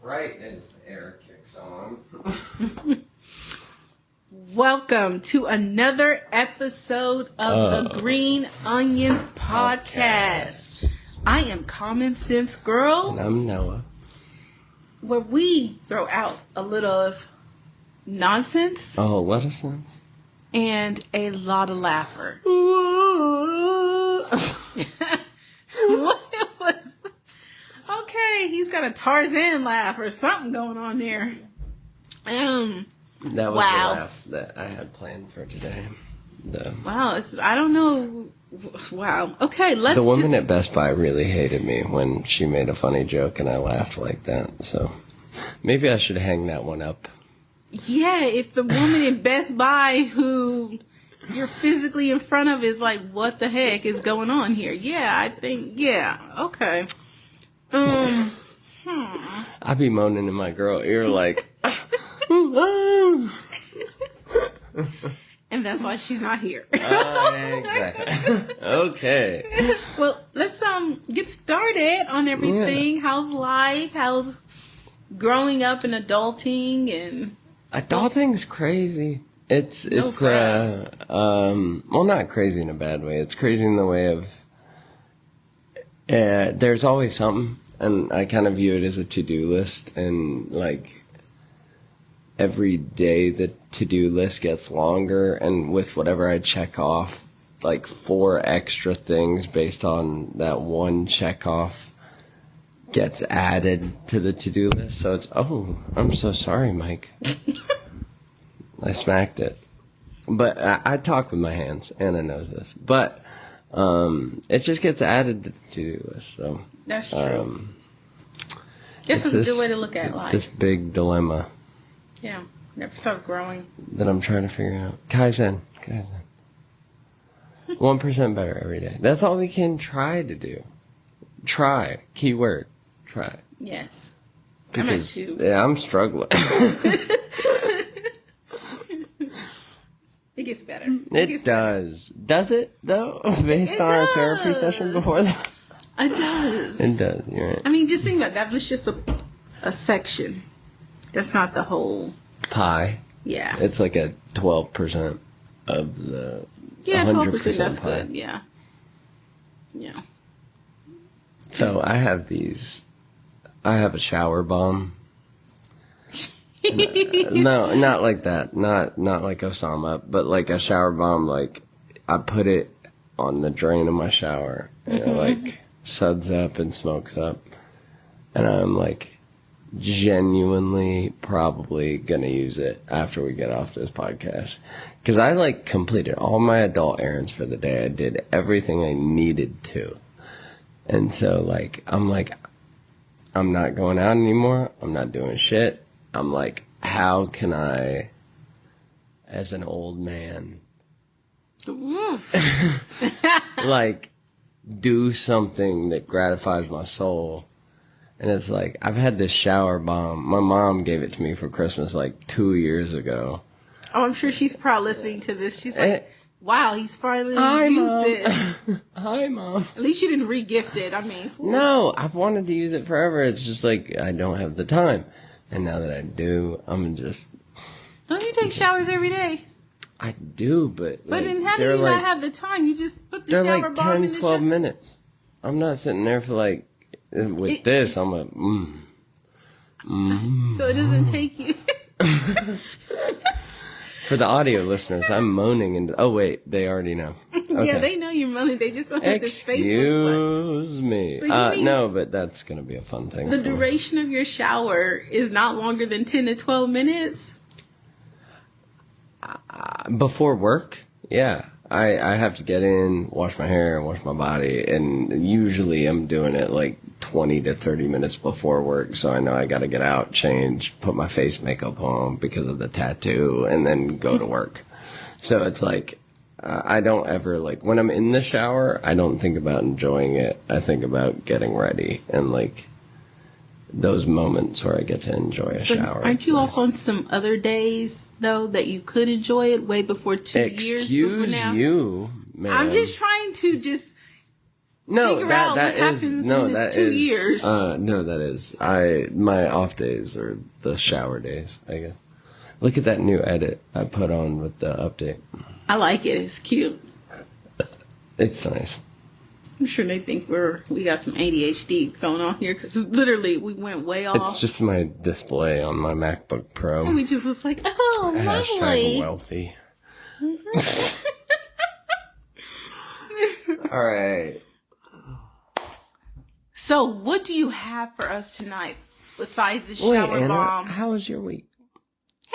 Right as the air kicks on. Welcome to another episode of the Green Onions Podcast. I am Common Sense Gurl. And I'm Noah. Where we throw out a little of nonsense. A whole lot of sense. And a lot of laughter. What was... Okay, he's got a Tarzan laugh or something going on there. That was the laugh that I had planned for today. Wow, I don't know. Wow. Okay, let's. The woman at Best Buy really hated me when she made a funny joke and I laughed like that. So maybe I should hang that one up. Yeah, if the woman in Best Buy who you're physically in front of is like, what the heck is going on here? Yeah, I think. Yeah. Okay. I be moaning in my girl ear like. And that's why she's not here. Exactly. Okay. Well, let's get started on everything. Yeah. How's life? How's growing up and adulting and adulting's crazy. It's well, not crazy in a bad way. It's crazy in the way of there's always something, and I kind of view it as a to-do list, and like every day the to-do list gets longer, and with whatever I check off, like 4 extra things based on that one check off gets added to the to-do list. So it's, oh, I'm so sorry, Mike. I smacked it. But I talk with my hands. Anna knows this. But it just gets added to the to-do list. So that's true. Guess it's a good way to look at life. It's this big dilemma. Yeah, never stop growing. That I'm trying to figure out. Kaizen. 1% better every day. That's all we can try to do. Try. Keyword. Try. Yes. Because, I'm struggling. It gets better. It does. Does it, though? Based on our therapy session before that? It does. It does. You're right. I mean, just think about it. That was just a section. That's not the whole pie. Yeah. It's like a 12% of the 12%. That's pie. Good. Yeah. Yeah. So I have a shower bomb. No, not like that. Not like Osama, but like a shower bomb. Like I put it on the drain of my shower, and it like suds up and smokes up, and I'm like genuinely probably gonna use it after we get off this podcast, because I like completed all my adult errands for the day. I did everything I needed to, and so like I'm not going out anymore. I'm not doing shit. I'm like, how can I, as an old man, like do something that gratifies my soul? And it's like, I've had this shower bomb. My mom gave it to me for Christmas like 2 years ago. Oh, I'm sure she's probably listening to this. She's like, wow, he's finally used it. Hi, Mom. At least you didn't re-gift it. I mean, no, I've wanted to use it forever. It's just like, I don't have the time. And now that I do, I'm just... Don't you take showers every day? I do, but... But then how do you not have the time? You just put the shower like bomb in the 10, 12 minutes. I'm not sitting there for like... With this, I'm like, So it doesn't take you... For the audio listeners, I'm moaning and... Oh, wait, they already know. Okay. Yeah, they know you're moaning. They just don't know what this face Excuse me. No, but that's going to be a fun thing. The duration of your shower is not longer than 10 to 12 minutes? Before work, yeah. I have to get in, wash my hair, wash my body, and usually I'm doing it like 20 to 30 minutes before work, so I know I got to get out, change, put my face makeup on because of the tattoo, and then go to work. So it's like, I don't ever, like, when I'm in the shower, I don't think about enjoying it. I think about getting ready and, like, those moments where I get to enjoy a shower. Aren't you off on some other days, though, that you could enjoy it way before 2 years before now? Excuse you, man. I'm just trying to No, figure out that what is happens no, in that his 2 is years. no, that is my off days are the shower days, I guess. Look at that new edit I put on with the update. I like it. It's cute. It's nice. I'm sure they think we got some ADHD going on here because literally we went way off. It's just my display on my MacBook Pro. And we just was like, oh, Hashtag lovely. wealthy. All right. So, what do you have for us tonight besides the Wait, shower Anna, bomb? how was your week?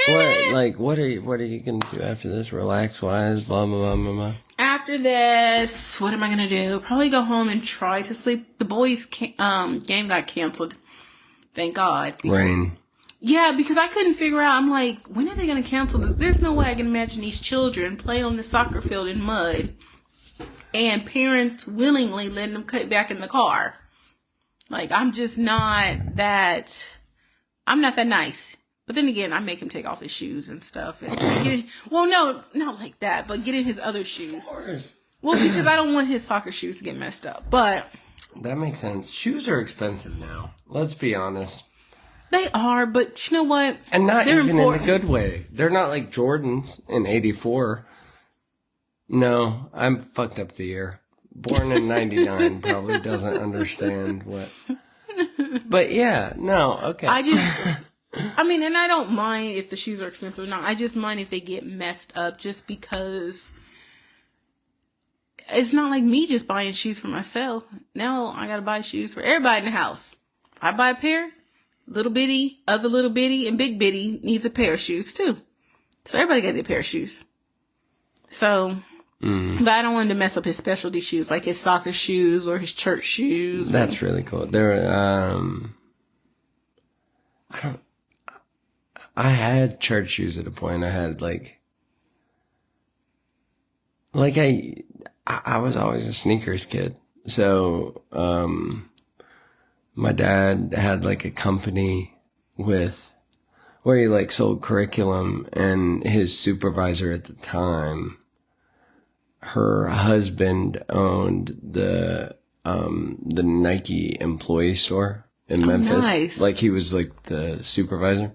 What are you gonna do after this? Relax wise, blah blah blah blah blah. After this, what am I gonna do? Probably go home and try to sleep. The boys' game got canceled. Thank God. Rain. Yeah, because I couldn't figure out. I'm like, when are they gonna cancel this? There's no way I can imagine these children playing on the soccer field in mud, and parents willingly letting them cut back in the car. Like, I'm not that nice. But then again, I make him take off his shoes and stuff. And no, not like that, but get in his other shoes. Of course. Well, because I don't want his soccer shoes to get messed up. But That makes sense. Shoes are expensive now. Let's be honest. they are, but you know what? And not They're even important. in a good way. They're not like Jordans in '84. No, I'm fucked up the year. Born in '99 probably doesn't understand what. But yeah, no, okay. And I don't mind if the shoes are expensive or not. I just mind if they get messed up just because it's not like me just buying shoes for myself. Now I gotta buy shoes for everybody in the house. If I buy a pair, little bitty, other little bitty, and big bitty needs a pair of shoes too. So everybody got a pair of shoes. So, but I don't want him to mess up his specialty shoes, like his soccer shoes or his church shoes. That's really cool. I had church shoes at a point. I had I was always a sneakers kid. So, my dad had like a company where he sold curriculum, and his supervisor at the time, her husband owned the Nike employee store in Memphis. Nice. Like he was like the supervisor.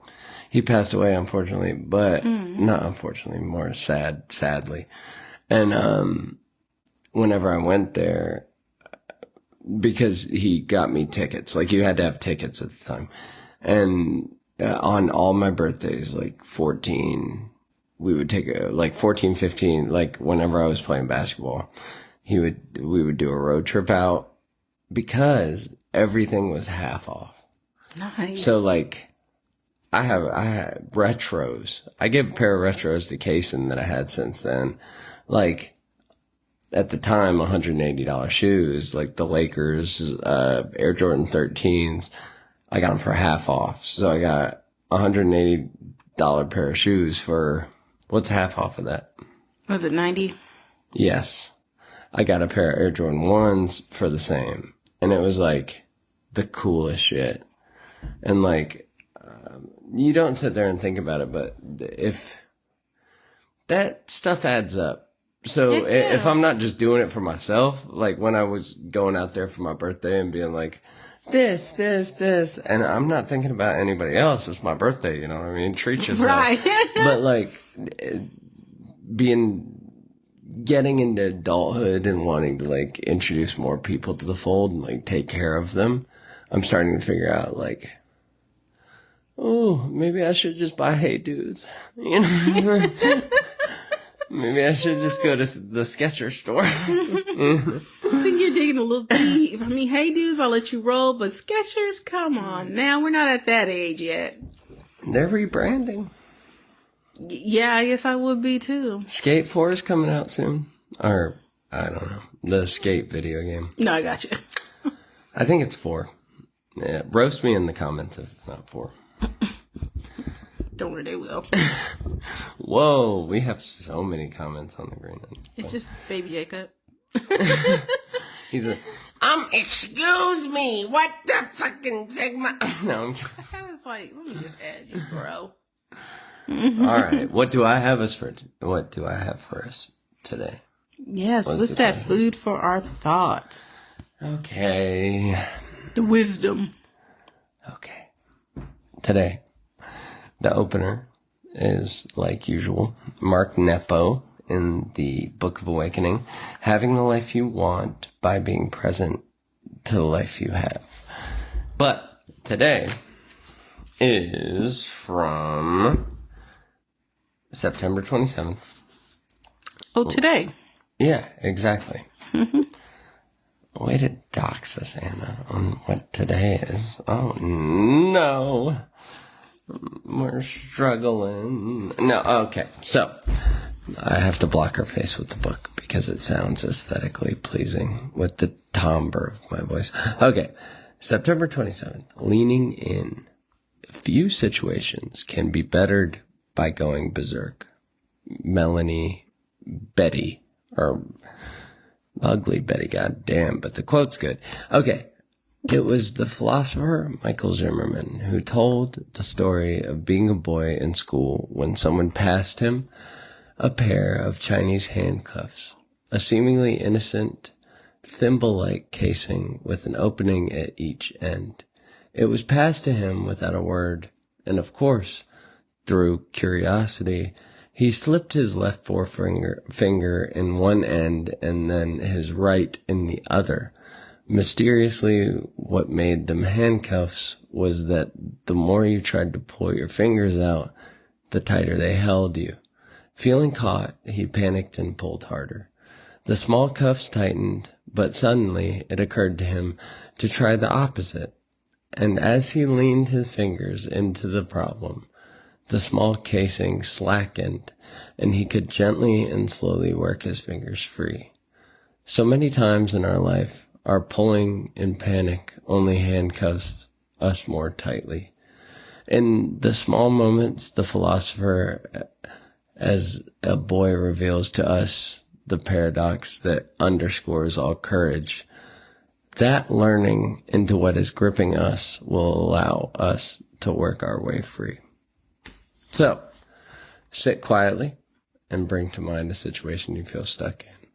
He passed away, unfortunately, but not unfortunately, more sadly. And whenever I went there, because he got me tickets, like you had to have tickets at the time, and on all my birthdays, like 14, we would take 14, 15, like whenever I was playing basketball, we would do a road trip out because everything was half off. Nice. So I had retros. I gave a pair of retros to Kaysen that I had since then. At the time, $180 shoes, like the Lakers, Air Jordan 13s. I got them for half off. So I got $180 pair of shoes for, what's half off of that? Was it 90? Yes. I got a pair of Air Jordan 1s for the same. And it was the coolest shit. And you don't sit there and think about it, but if that stuff adds up. So if I'm not just doing it for myself, like when I was going out there for my birthday and being like, this, and I'm not thinking about anybody else. It's my birthday, you know what I mean? Treat yourself. Right. But getting into adulthood and wanting to introduce more people to the fold and take care of them, I'm starting to figure out oh, maybe I should just buy Hey Dudes. You know? Maybe I should just go to the Skechers store. I think you're digging a little deep. I mean, Hey Dudes, I'll let you roll, but Skechers, come on. Now, we're not at that age yet. They're rebranding. Yeah, I guess I would be too. Skate 4 is coming out soon. Or, I don't know. The Skate video game. No, I got you. I think it's 4. Yeah, roast me in the comments if it's not 4. Don't worry, they will. Whoa, we have so many comments on the green. It's just baby Jacob. He's excuse me, what the fucking Sigma? No, I'm kidding. I was like, let me just add you, bro. All right, what do I have for us today? Yes, what's that food for our thoughts? Okay. The wisdom. Okay. Today, the opener is, like usual, Mark Nepo in the Book of Awakening, having the life you want by being present to the life you have. But today is from September 27th. Oh, today. Yeah, exactly. Way to dox us, Anna, on what today is. Oh, no. We're struggling. No, okay. So, I have to block her face with the book because it sounds aesthetically pleasing with the timbre of my voice. Okay. September 27th. Leaning in. Few situations can be bettered by going berserk. Melanie Betty, or ugly Betty, goddamn, but the quote's good. Okay. It was the philosopher Michael Zimmerman who told the story of being a boy in school when someone passed him a pair of Chinese handcuffs, a seemingly innocent thimble-like casing with an opening at each end. It was passed to him without a word, and of course, through curiosity, he slipped his left forefinger in one end and then his right in the other. Mysteriously, what made them handcuffs was that the more you tried to pull your fingers out, the tighter they held you. Feeling caught, he panicked and pulled harder. The small cuffs tightened, but suddenly it occurred to him to try the opposite. And as he leaned his fingers into the problem, the small casing slackened, and he could gently and slowly work his fingers free. So many times in our life, our pulling in panic only handcuffs us more tightly. In the small moments, the philosopher, as a boy, reveals to us the paradox that underscores all courage. That learning into what is gripping us will allow us to work our way free. So, sit quietly and bring to mind a situation you feel stuck in,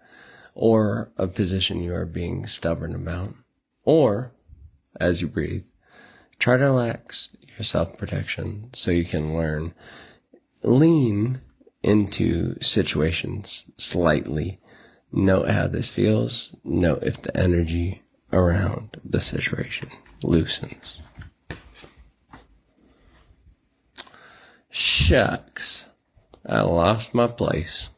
or a position you are being stubborn about, or, as you breathe, try to relax your self-protection so you can learn. Lean into situations slightly. Note how this feels. Note if the energy around the situation loosens. Shucks. I lost my place.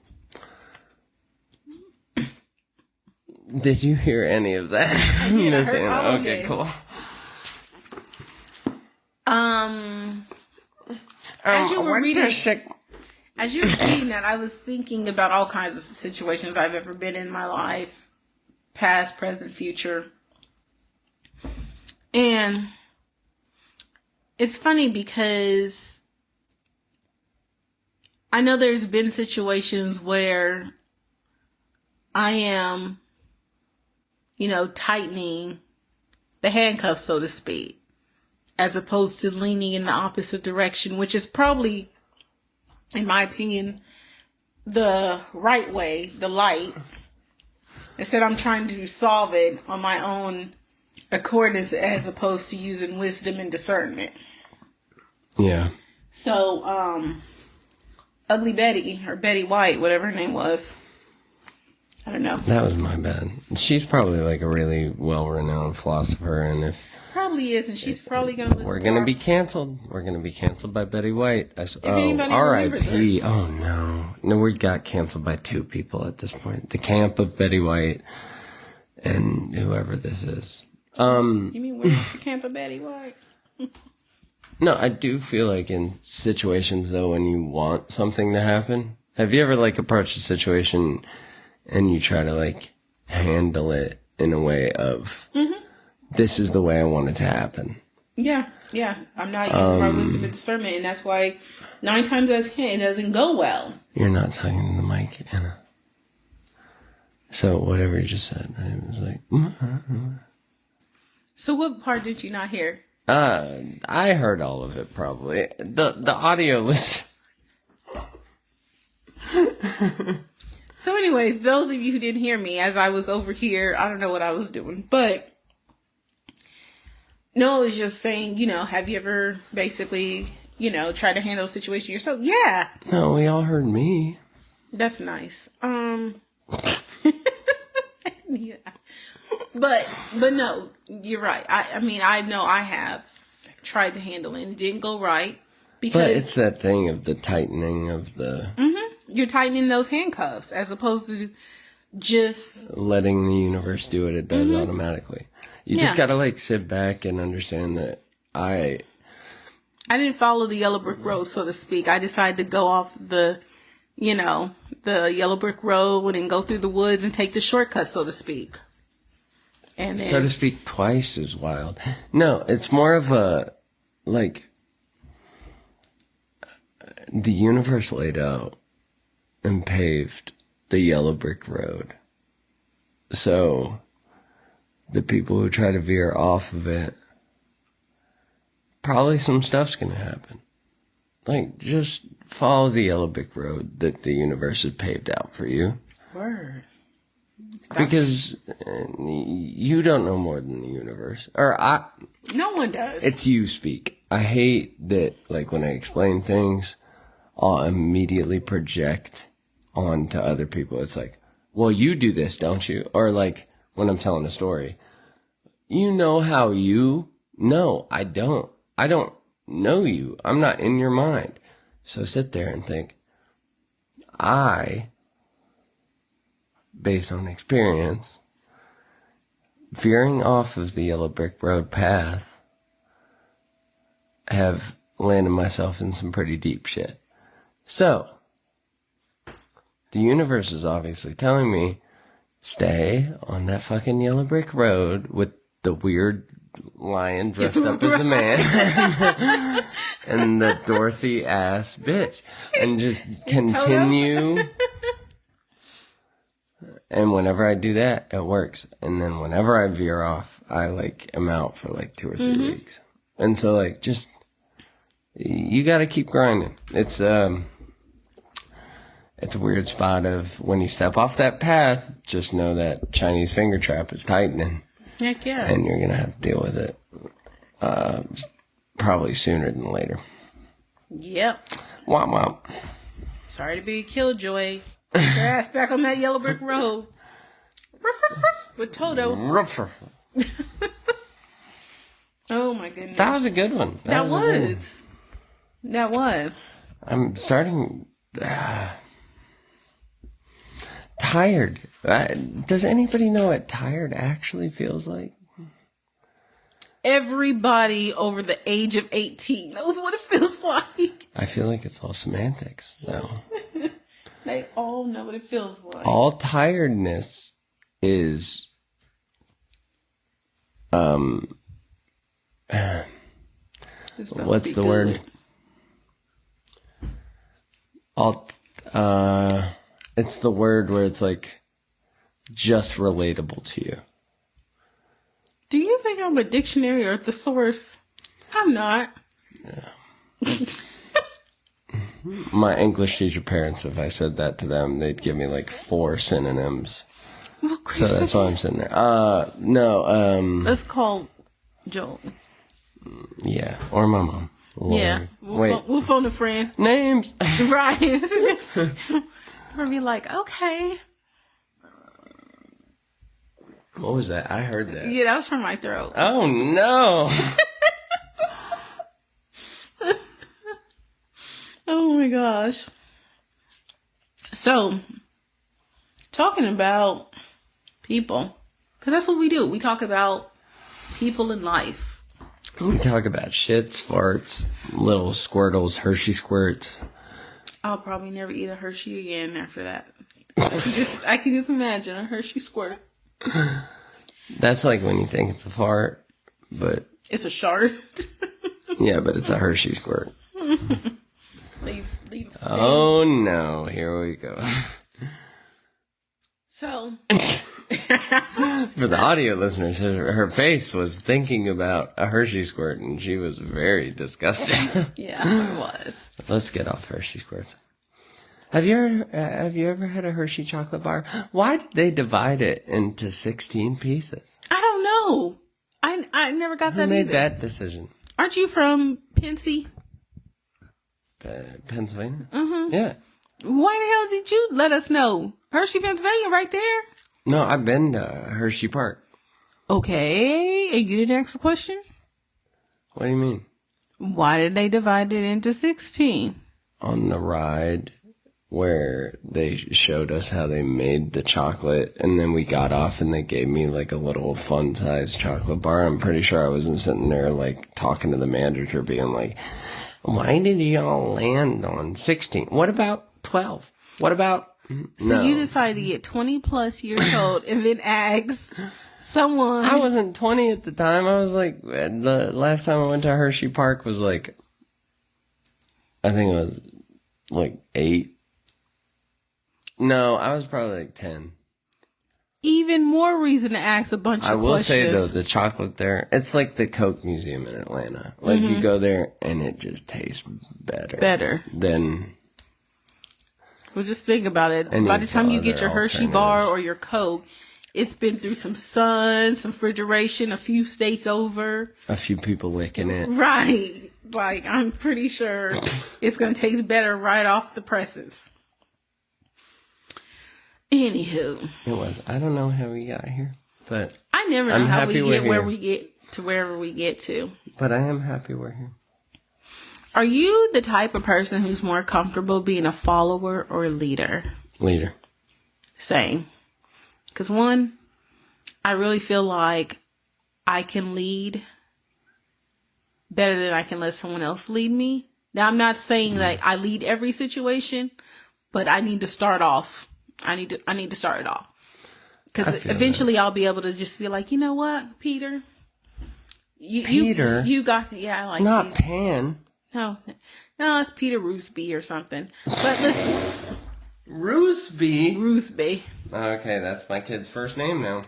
Did you hear any of that? I did. I heard all of okay, it. cool. As you were reading, sick. as you were reading that, I was thinking about all kinds of situations I've ever been in my life, past, present, future. And it's funny because I know there's been situations where I am, tightening the handcuffs, so to speak, as opposed to leaning in the opposite direction, which is probably, in my opinion, the right way, the light. Instead, I'm trying to solve it on my own accord as opposed to using wisdom and discernment. Yeah. So, Ugly Betty, or Betty White, whatever her name was. I don't know. That was my bad. She's probably like a really well-renowned philosopher, and if Probably is, and she's probably going to listen we're to gonna our- be canceled, we're gonna be canceled by Betty White. anybody remembers R.I.P. Oh no, we got canceled by two people at this point: the camp of Betty White and whoever this is. You mean where's the camp of Betty White? No, I do feel like in situations though, when you want something to happen, have you ever like approached a situation and you try to like handle it in a way of, this is the way I want it to happen? Yeah. I'm not using my wisdom and discernment, and that's why 9 times out of 10 it doesn't go well. You're not talking to the mic, Anna. So whatever you just said, I was like, So what part did you not hear? I heard all of it probably. The audio list. So anyways, those of you who didn't hear me as I was over here, I don't know what I was doing, but no, it's just saying, have you ever basically, tried to handle a situation yourself? Yeah. No, we all heard me. That's nice. Yeah. But no, you're right. I mean, I know I have tried to handle it and it didn't go right because But it's that thing of the tightening of the you're tightening those handcuffs as opposed to just letting the universe do what it does automatically. You just gotta like sit back and understand that I didn't follow the yellow brick road, so to speak. I decided to go off the yellow brick road and go through the woods and take the shortcut, so to speak. And then, so to speak, twice as wild. No, it's more of a, like, the universe laid out and paved the yellow brick road. So, the people who try to veer off of it, probably some stuff's gonna happen. Like, just follow the yellow brick road that the universe has paved out for you. Word. Because you don't know more than the universe. No one does. It's you speak. I hate that, like, when I explain things, I'll immediately project onto other people. It's like, well, you do this, don't you? Or, like, when I'm telling a story, you know how you... No, I don't. I don't know you. I'm not in your mind. So sit there and think, based on experience, veering off of the yellow brick road path, have landed myself in some pretty deep shit. So, the universe is obviously telling me, stay on that fucking yellow brick road with the weird lion dressed up as a man and the Dorothy ass bitch, and just continue. And whenever I do that, it works. And then whenever I veer off, I am out for 2 or 3 weeks. And so just, you gotta keep grinding. It's a weird spot of when you step off that path, just know that Chinese finger trap is tightening. Heck yeah. And you're gonna have to deal with it, probably sooner than later. Yep. Womp womp. Sorry to be a killjoy. Get your ass back on that yellow brick road. Ruff, ruff, ruff, with Toto. Ruff, ruff. Oh my goodness. That was a good one. That was. I'm starting tired. Does anybody know what tired actually feels like? Everybody over the age of 18 knows what it feels like. I feel like it's all semantics now. They all know what it feels like. All tiredness is what's the word? It's the word where it's just relatable to you. Do you think I'm a dictionary or a thesaurus? I'm not. Yeah. My English teacher parents, if I said that to them, they'd give me 4 synonyms. So that's why I'm sitting there. No. Let's call Joel. Yeah, or my mom. Lord. Yeah. We'll phone a friend. Names. Right. We'll be like, okay. What was that? I heard that. Yeah, that was from my throat. Oh, no. Oh, my gosh. So, talking about people, because that's what we do. We talk about people in life. We talk about shits, farts, little squirtles, Hershey squirts. I'll probably never eat a Hershey again after that. I can just imagine a Hershey squirt. That's when you think it's a fart, but... It's a shard. Yeah, but it's a Hershey squirt. Leave Oh, no. Here we go. So... For the audio listeners, her face was thinking about a Hershey squirt, and she was very disgusted. Yeah, it was. Let's get off Hershey squirts. Have you ever had a Hershey chocolate bar? Why did they divide it into 16 pieces? I don't know. I never got that Who made either. that decision? Aren't you from Pennsy? Pennsylvania? Mm-hmm. Yeah. Why the hell did you let us know? Hershey, Pennsylvania, right there. No, I've been to Hershey Park. Okay, and you didn't ask the question? What do you mean? Why did they divide it into 16? On the ride where they showed us how they made the chocolate, and then we got off and they gave me like a little fun-sized chocolate bar. I'm pretty sure I wasn't sitting there like talking to the manager being like, why did y'all land on 16? What about 12? What about... So you decided to get 20 plus years old and then ask someone... I wasn't 20 at the time. I was like, the last time I went to Hershey Park was like, I think it was like 8. No, I was probably like 10. Even more reason to ask a bunch of questions. I will say, though, the chocolate there, it's like the Coke Museum in Atlanta. Like, you go there, and it just tastes better. Than... Well, just think about it. By the time you get your Hershey bar or your Coke, it's been through some sun, some refrigeration, a few states over. A few people licking it. Right. Like, I'm pretty sure it's going to taste better right off the presses. Anywho. It was. I don't know how we got here, but I never know how we get where we get to wherever we get to. But I am happy we're here. Are you the type of person who's more comfortable being a follower or a leader? Leader. Same. Because one, I really feel like I can lead better than I can let someone else lead me. Now, I'm not saying that I lead every situation, but I need to start off. I need to start it off. Because eventually I'll be able to just be like, you know what, Peter? Peter? You got, yeah, I like not Peter. Pan. No, it's Peter Roosby or something. But listen. Roosby? Okay, that's my kid's first name now.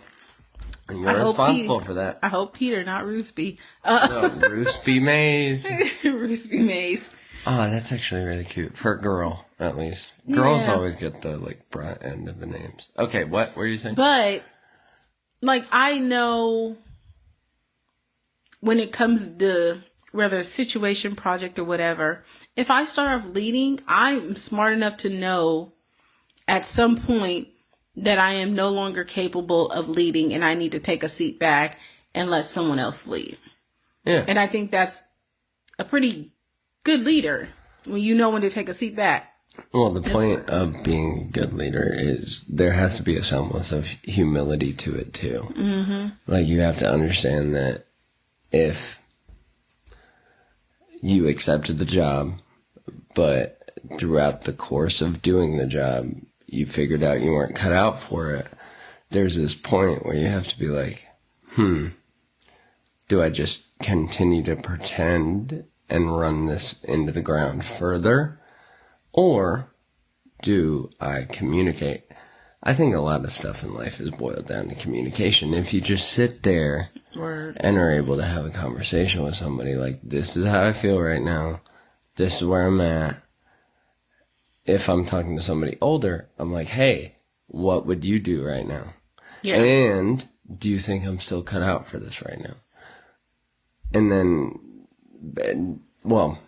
And you're responsible for that. I hope Peter, not Roosby. No, Roosby Mays. Roosby Mays. Oh, that's actually really cute. For a girl, at least. Girls always get the, like, brunt end of the names. Okay, what were you saying? But, like, I know when it comes to whether it's situation, project, or whatever, if I start off leading, I'm smart enough to know at some point that I am no longer capable of leading and I need to take a seat back and let someone else lead. Yeah. And I think that's a pretty good leader when you know when to take a seat back. Well, the point of being a good leader is there has to be a semblance of humility to it, too. Mm-hmm. Like, you have to understand that if you accepted the job, but throughout the course of doing the job, you figured out you weren't cut out for it, there's this point where you have to be like, do I just continue to pretend and run this into the ground further? Or do I communicate? I think a lot of stuff in life is boiled down to communication. If you just sit there and are able to have a conversation with somebody like, this is how I feel right now, this is where I'm at. If I'm talking to somebody older, I'm like, hey, what would you do right now? Yeah. And do you think I'm still cut out for this right now? And then, well,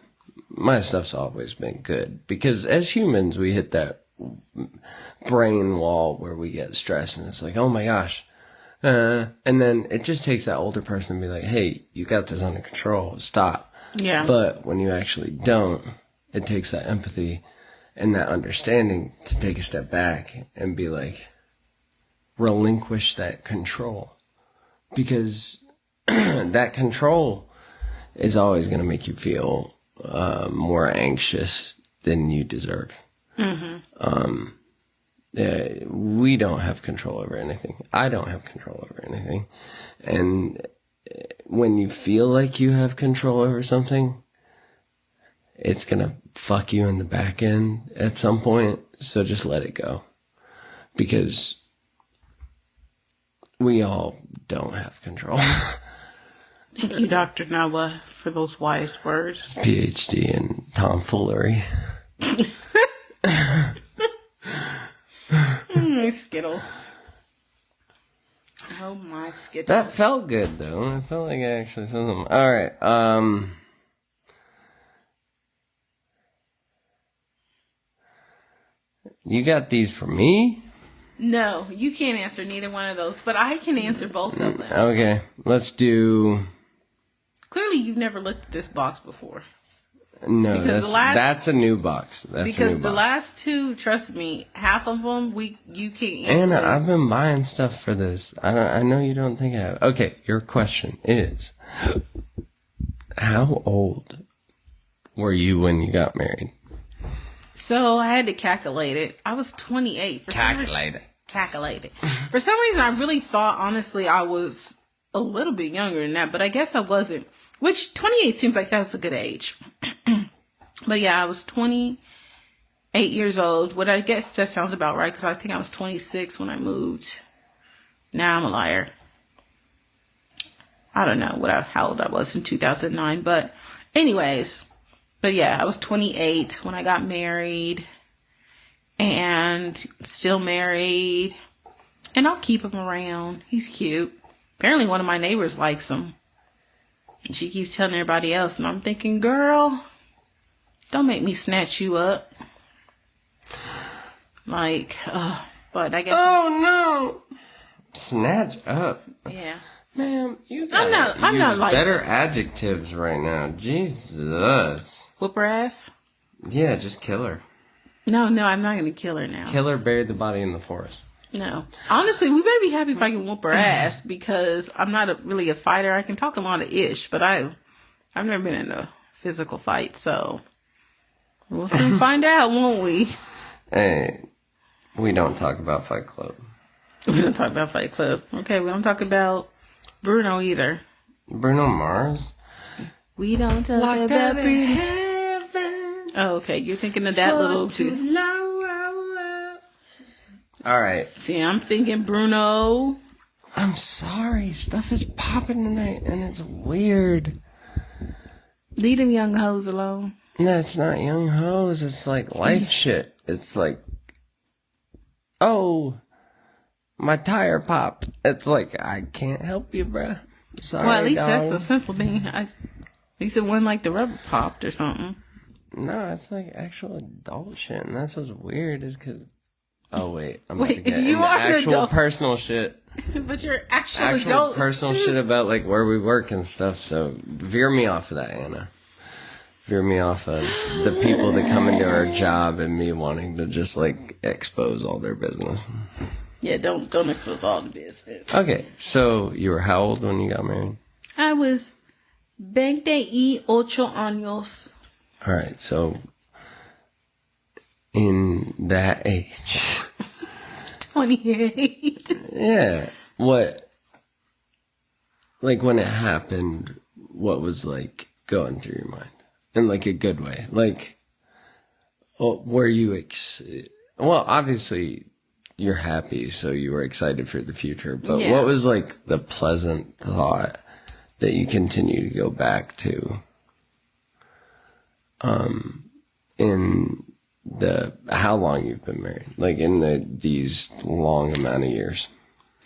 my stuff's always been good. Because as humans, we hit that brain wall where we get stressed and it's like, oh my gosh. And then it just takes that older person to be like, hey, you got this under control. Stop. Yeah. But when you actually don't, it takes that empathy and that understanding to take a step back and be like, relinquish that control. Because that control is always going to make you feel more anxious than you deserve. Mm-hmm. We don't have control over anything. I don't have control over anything. And when you feel like you have control over something, it's going to fuck you in the back end at some point. So just let it go. Because we all don't have control. Thank you, Dr. Noah, for those wise words. PhD in tomfoolery. Skittles. Oh my Skittles. That felt good though. I felt like I actually said something. All right. You got these for me? No, you can't answer neither one of those, but I can answer both of them. Okay, let's do. Clearly, you've never looked at this box before. No, Because that's a new box. Because the last two, trust me, half of them you can't Anna, answer. I've been buying stuff for this. I know you don't think I have. Okay, your question is, how old were you when you got married? So I had to calculate it. I was 28. Calculate it. For some reason, I really thought, honestly, I was a little bit younger than that, but I guess I wasn't. Which 28 seems like that was a good age. But yeah, I was 28 years old. What I guess that sounds about right because I think I was 26 when I moved. Now I'm a liar. I don't know how old I was in 2009, but anyways. But yeah, I was 28 when I got married, and still married, and I'll keep him around. He's cute. Apparently one of my neighbors likes him. And she keeps telling everybody else, and I'm thinking, girl, don't make me snatch you up. Like, but I guess. Oh no! Snatch up. Yeah. Ma'am, I'm not like better adjectives right now. Jesus. Whoop her ass? Yeah, just kill her. No, I'm not going to kill her now. Kill her, bury the body in the forest. No. Honestly, we better be happy if I can whoop her ass because I'm not really a fighter. I can talk a lot of ish, but I've never been in a physical fight, so we'll soon find out, won't we? Hey, we don't talk about Fight Club. We don't talk about Fight Club. Okay, we don't talk about Bruno either. Bruno Mars? We don't talk Locked about out in heaven. Oh, okay. You're thinking of that little too. All right. See, I'm thinking Bruno. I'm sorry. Stuff is popping tonight, and it's weird. Leave them young hoes alone. No, it's not young hoes. It's like life shit. It's like, oh, my tire popped. It's like, I can't help you, bruh. Sorry, well, at least dog. that's a simple thing. At least it wasn't like the rubber popped or something. No, it's like actual adult shit, and that's what's weird is because... Oh, wait. I'm about to get you into are actual adult. Personal shit. But you're actual adult. Personal shit about, like, where we work and stuff, so veer me off of that, Anna. Veer me off of the people that come into our job and me wanting to just, like, expose all their business. Yeah, don't expose all the business. Okay, so you were how old when you got married? I was 28 años. All right, so in that age. 28. Yeah. What, like when it happened, what was like going through your mind? In like a good way. Like, were you, well, obviously you're happy, so you were excited for the future, but Yeah. what was like the pleasant thought that you continue to go back to, in how long you've been married, like in these long amount of years?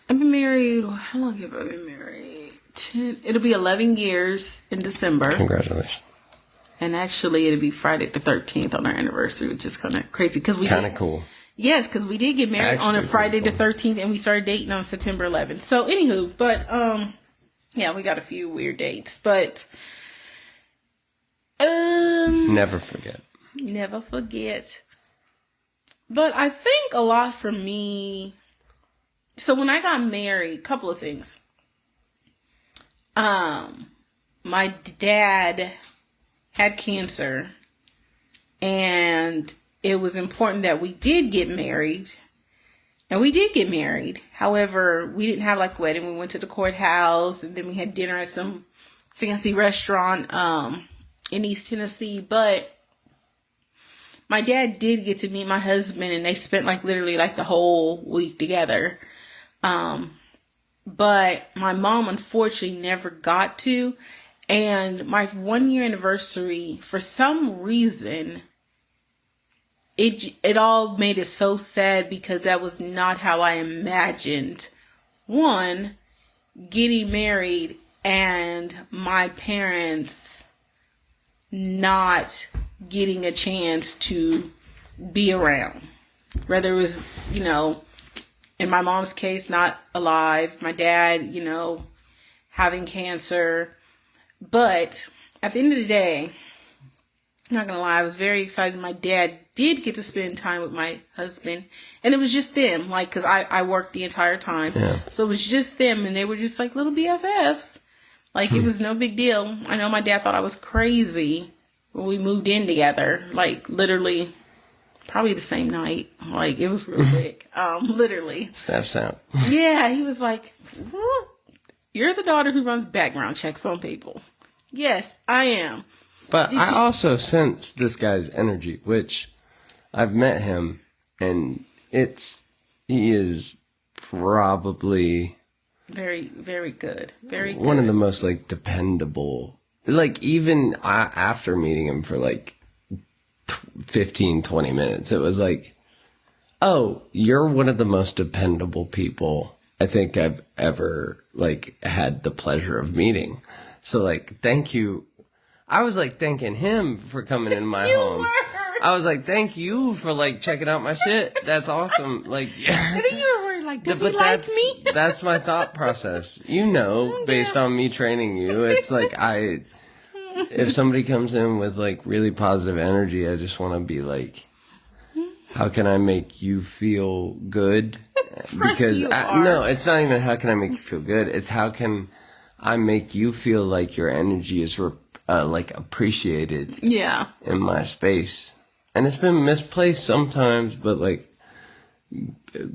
I've been married, how long have I been married? It'll be 11 years in December. Congratulations. And actually it'll be Friday the 13th on our anniversary, which is kind of crazy. Kind of cool. Yes, because we did get married on a Friday the 13th and we started dating on September 11th. So anywho, but yeah, we got a few weird dates, but Never forget. Never forget. But I think a lot for me. So when I got married, a couple of things. My dad had cancer, and it was important that we did get married. And we did get married. However, we didn't have like a wedding. We went to the courthouse, and then we had dinner at some fancy restaurant in East Tennessee. But my dad did get to meet my husband, and they spent like literally like the whole week together. But my mom unfortunately never got to. And my 1 year anniversary, for some reason, it all made it so sad because that was not how I imagined, one, getting married and my parents not getting a chance to be around. Whether it was, in my mom's case, not alive, my dad, having cancer. But at the end of the day, I'm not going to lie, I was very excited. My dad did get to spend time with my husband. And it was just them, because I worked the entire time. Yeah. So it was just them, and they were just like little BFFs. It was no big deal. I know my dad thought I was crazy when we moved in together. Literally, probably the same night. It was real quick. Literally. Snaps out. Yeah, he was like, "You're the daughter who runs background checks on people." Yes, I am. But I also sense this guy's energy, which I've met him, and he is probably very, very good. Very good. One of the most dependable. Even after meeting him for 15, 20 minutes, it was oh, you're one of the most dependable people I think I've ever had the pleasure of meeting. So thank you. I was thanking him for coming in my home. I was thank you for checking out my shit. That's awesome. Yeah. I think you were worried does he like me? That's my thought process. Based on me training you, it's if somebody comes in with really positive energy, I just want to be how can I make you feel good? Because no, it's not even how can I make you feel good. It's how can I make you feel like your energy is appreciated. Yeah. In my space, and it's been misplaced sometimes, but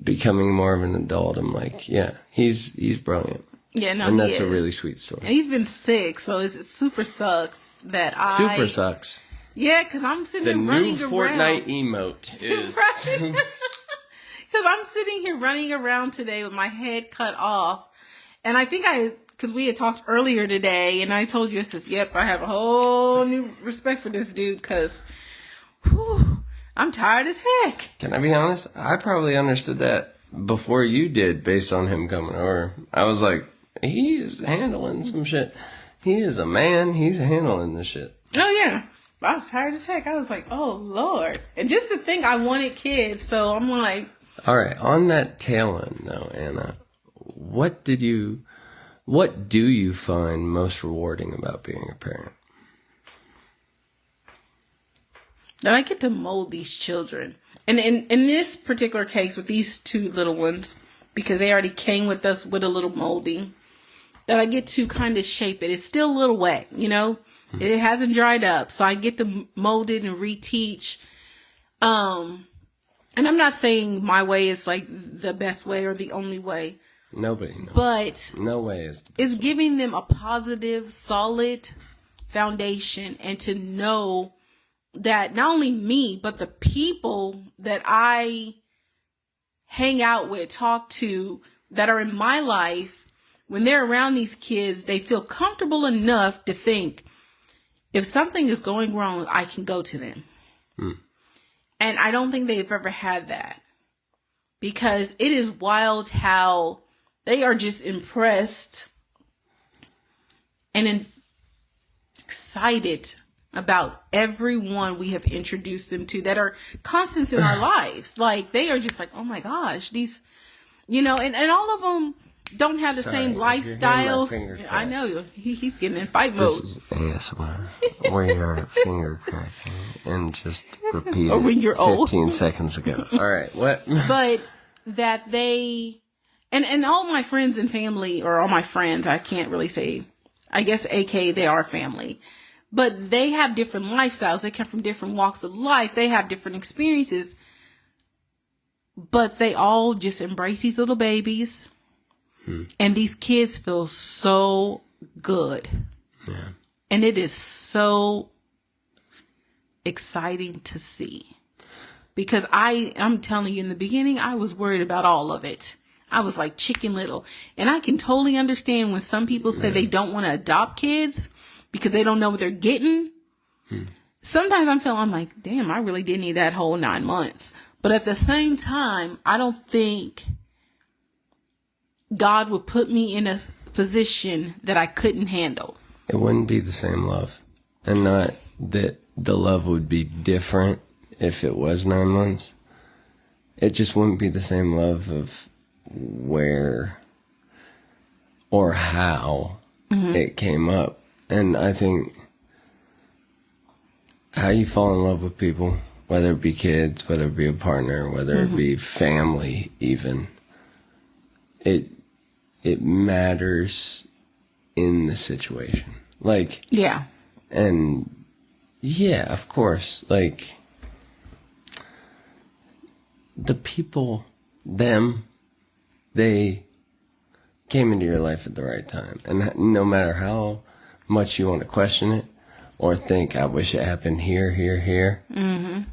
becoming more of an adult, I'm yeah, he's brilliant. Yeah, no, and that's a really sweet story. And he's been sick, so it super sucks that super sucks. Yeah, because I'm sitting here running around. The new Fortnite emote is. Because I'm sitting here running around today with my head cut off. And I think because we had talked earlier today, and I told you, I says, yep, I have a whole new respect for this dude, because I'm tired as heck. Can I be honest? I probably understood that before you did, based on him coming over. I was he is handling some shit. He is a man. He's handling this shit. Oh, yeah. I was tired as heck. I was oh, Lord. And just to think I wanted kids, so I'm all right, on that tail end, though, Anna, what do you find most rewarding about being a parent? That I get to mold these children. And in this particular case with these two little ones, because they already came with us with a little molding, that I get to kind of shape it. It's still a little wet, It hasn't dried up, so I get to mold it and reteach. And I'm not saying my way is the best way or the only way. Nobody knows. But no way is. It's giving them a positive, solid foundation, and to know that not only me, but the people that I hang out with, talk to, that are in my life, when they're around these kids, they feel comfortable enough to think, if something is going wrong, I can go to them. And I don't think they've ever had that, because it is wild how they are just impressed and excited about everyone we have introduced them to that are constants in our lives. They are just oh my gosh, these, and all of them don't have the same lifestyle. I know he's getting in fight mode. This is ASMR. We are finger cracking and just repeated when you're 15 old. seconds ago. All right, what? But that they, and all my friends and family, or all my friends, I can't really say, I guess AK, they are family. But they have different lifestyles. They come from different walks of life. They have different experiences. But they all just embrace these little babies. And these kids feel so good. Yeah. And it is so exciting to see. Because I'm telling you, in the beginning, I was worried about all of it. I was like Chicken Little. And I can totally understand when some people say they don't want to adopt kids because they don't know what they're getting. sometimes I'm like, damn, I really did need that whole 9 months. But at the same time, I don't think God would put me in a position that I couldn't handle. It wouldn't be the same love. And not that the love would be different if it was 9 months. It just wouldn't be the same love of where or how it came up. And I think how you fall in love with people, whether it be kids, whether it be a partner, whether it be family even, it matters in the situation. Like, Yeah. and yeah, of course, like, the people, they came into your life at the right time. And no matter how much you want to question it or think, I wish it happened here,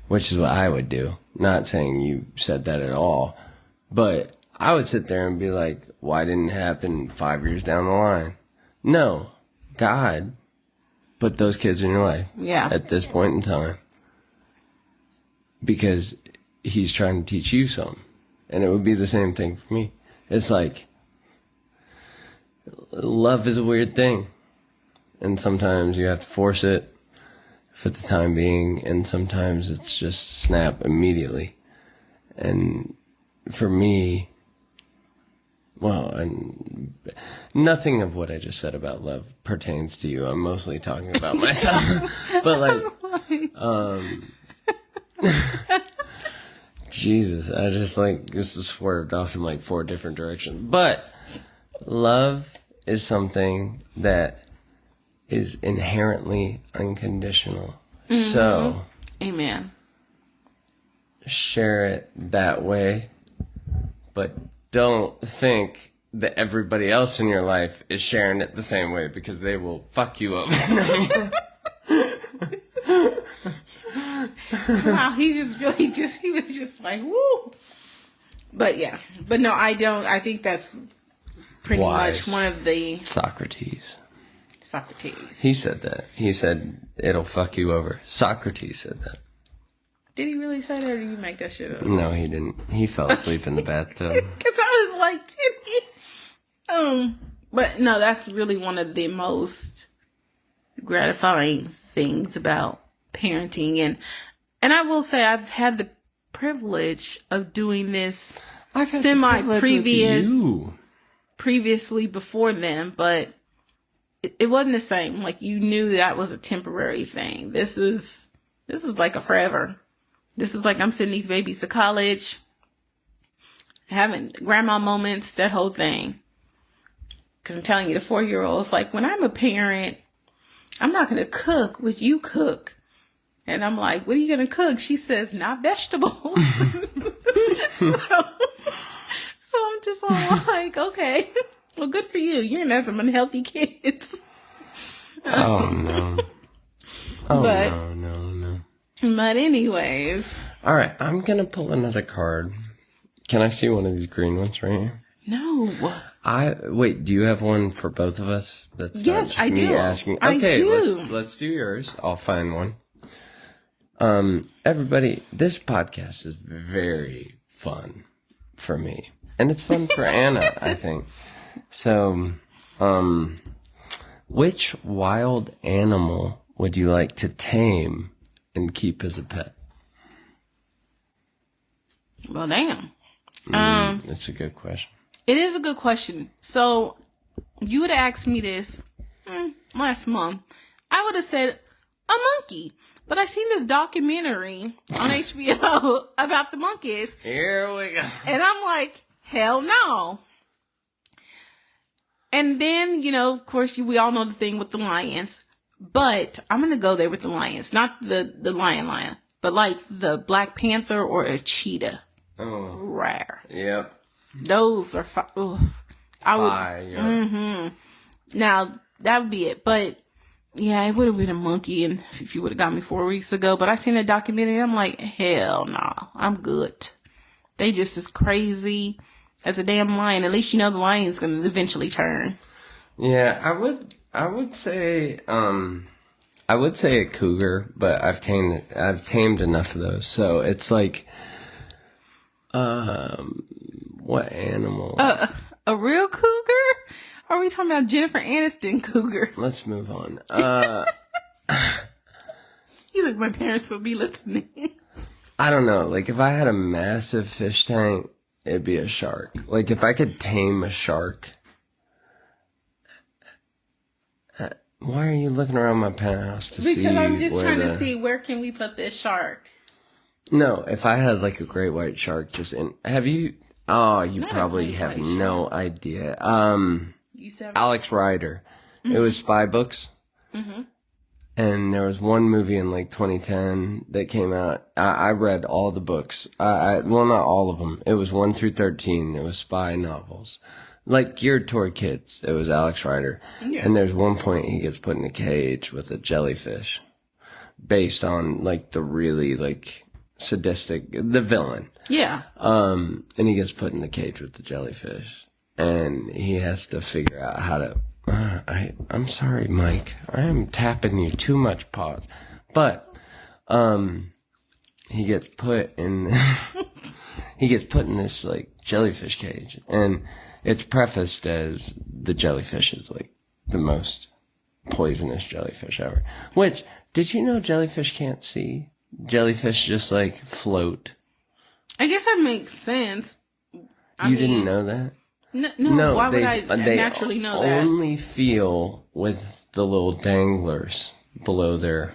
which is what I would do. Not saying you said that at all, but I would sit there and be like, why didn't it happen 5 years down the line? No, God put those kids in your life at this point in time because he's trying to teach you something. And it would be the same thing for me. It's like, love is a weird thing. And sometimes you have to force it for the time being. And sometimes it's just snap immediately. And for me, well, and nothing of what I just said about love pertains to you. I'm mostly talking about myself. But like, Jesus, I just this was swerved off in 4 different directions. But love is something that is inherently unconditional. So, amen. Share it that way, but don't think that everybody else in your life is sharing it the same way because they will fuck you up. Wow, he was just like, woo. But yeah, but no, I don't. I think that's pretty much one of the Socrates. He said that. He said it'll fuck you over. Socrates said that. Did he really say that, or did you make that shit up? No, he didn't. He fell asleep in the bathtub. Because I was like, did he? But no, that's really one of the most gratifying things about parenting, and I will say I've had the privilege of doing this previously before them, but it wasn't the same. Like, you knew that was a temporary thing. This is like a forever. This is like I'm sending these babies to college, having grandma moments, that whole thing. Because I'm telling you, the 4-year-old's like, when I'm a parent, I'm not going to cook what you cook. And I'm like, what are you going to cook? She says, not vegetables. so I'm just all like, okay, well, good for you. You're going to have some unhealthy kids. Oh, no. No. But anyways. All right, I'm going to pull another card. Can I see one of these green ones right here? No. Wait, do you have one for both of us? That's yes, I do. Asking. Okay, I do. Let's do yours. I'll find one. Everybody, this podcast is very fun for me. And it's fun for Anna, I think. So, which wild animal would you like to tame and keep as a pet? Well, damn. It's a good question. It is a good question. So, you would have asked me this last month. I would have said a monkey. But I seen this documentary on HBO about the monkeys. Here we go. And I'm like, hell no. And then, of course, we all know the thing with the lions. But I'm going to go there with the lions. Not the lion, but like the Black Panther or a cheetah. Oh. Rare. Yep. Those are fire. Now, that would be it. But yeah, it would have been a monkey and if you would have got me 4 weeks ago. But I seen a documentary. I'm like, hell no, I'm good. They just as crazy as a damn lion. At least the lion's going to eventually turn. Yeah, I would say I would say a cougar, but I've tamed enough of those. So it's like, what animal? A real cougar? Are we talking about Jennifer Aniston cougar? Let's move on. You think my parents would be listening? I don't know. Like, if I had a massive fish tank, it'd be a shark. Like, if I could tame a shark. Why are you looking around my penthouse to see? Because I'm just trying to see where can we put this shark. No, if I had like a great white shark just in. Have you? Oh, you probably have no idea. Alex Rider. Mm-hmm. It was spy books. Mm-hmm. And there was one movie in like 2010 that came out. I read all the books. Well, not all of them. It was 1 through 13. It was spy novels. Like geared toward kids. It was Alex Rider. Yeah. And there's one point he gets put in a cage with a jellyfish. Based on like the really like sadistic, the villain. Yeah. And he gets put in the cage with the jellyfish. And he has to figure out how to... I'm sorry, Mike. I am tapping you too much, pause. But, he gets put in, this, like, jellyfish cage. And it's prefaced as the jellyfish is, like, the most poisonous jellyfish ever. Which, did you know jellyfish can't see? Jellyfish just, like, float. I guess that makes sense. You didn't know that? No, why would I naturally know that? They only feel with the little danglers below their...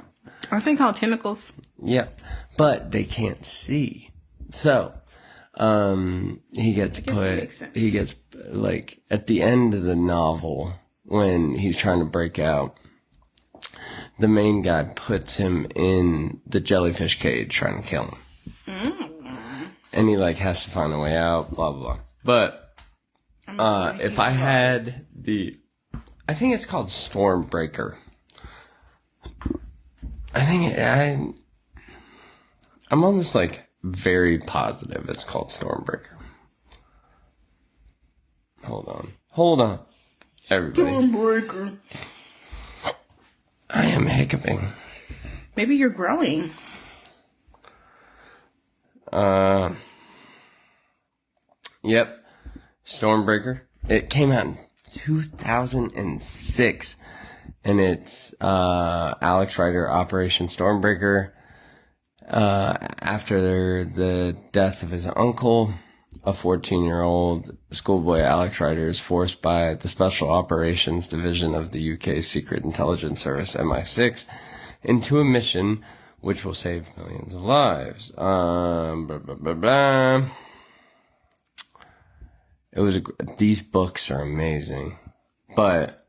Aren't they called tentacles? Yep. But they can't see. So, he gets, like, at the end of the novel, when he's trying to break out, the main guy puts him in the jellyfish cage trying to kill him. And he, like, has to find a way out, blah, blah, blah. But... if I had I think it's called Stormbreaker. I'm almost like very positive it's called Stormbreaker. Hold on. Everybody. Stormbreaker. I am hiccuping. Maybe you're growing. Yep. Stormbreaker. It came out in 2006, and it's Alex Rider, Operation Stormbreaker. After the death of his uncle, a 14-year-old schoolboy, Alex Rider is forced by the Special Operations Division of the UK's Secret Intelligence Service, MI6, into a mission which will save millions of lives. These books are amazing, but,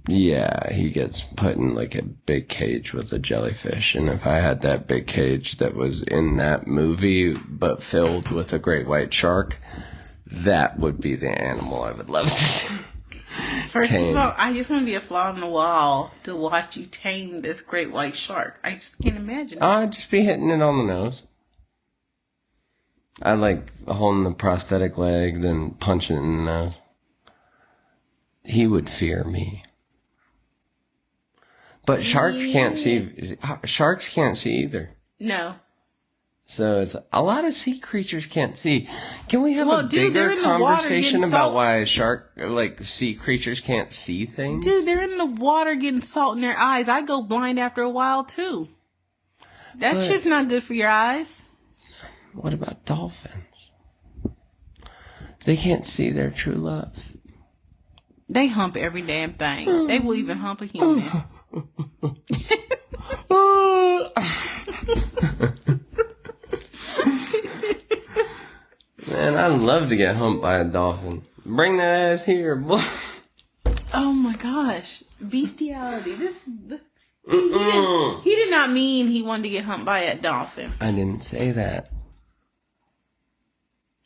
yeah, he gets put in like a big cage with a jellyfish, and if I had that big cage that was in that movie, but filled with a great white shark, that would be the animal I would love to tame. First of all, I just want to be a fly on the wall to watch you tame this great white shark. I just can't imagine it. I'd just be hitting it on the nose. I like holding the prosthetic leg, then punching it in the nose. He would fear me. But sharks can't see. Sharks can't see either. No. So it's a lot of sea creatures can't see. Can we have a bigger conversation about why sea creatures can't see things? Dude, they're in the water getting salt in their eyes. I go blind after a while too. That's just not good for your eyes. What about dolphins? They can't see their true love. They hump every damn thing. They will even hump a human. Man, I'd love to get humped by a dolphin. Bring that ass here, boy. Oh my gosh. Bestiality. He did not mean he wanted to get humped by a dolphin. I didn't say that.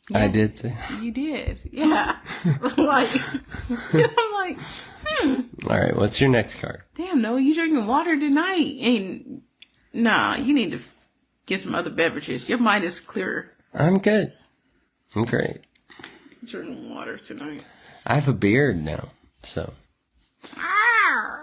Yeah, I did say. You did. Yeah. I'm like, All right, what's your next card? Damn, Noah, you drinking water tonight? Nah, you need to get some other beverages. Your mind is clearer. I'm good. I'm great. Drinking water tonight. I have a beard now, so.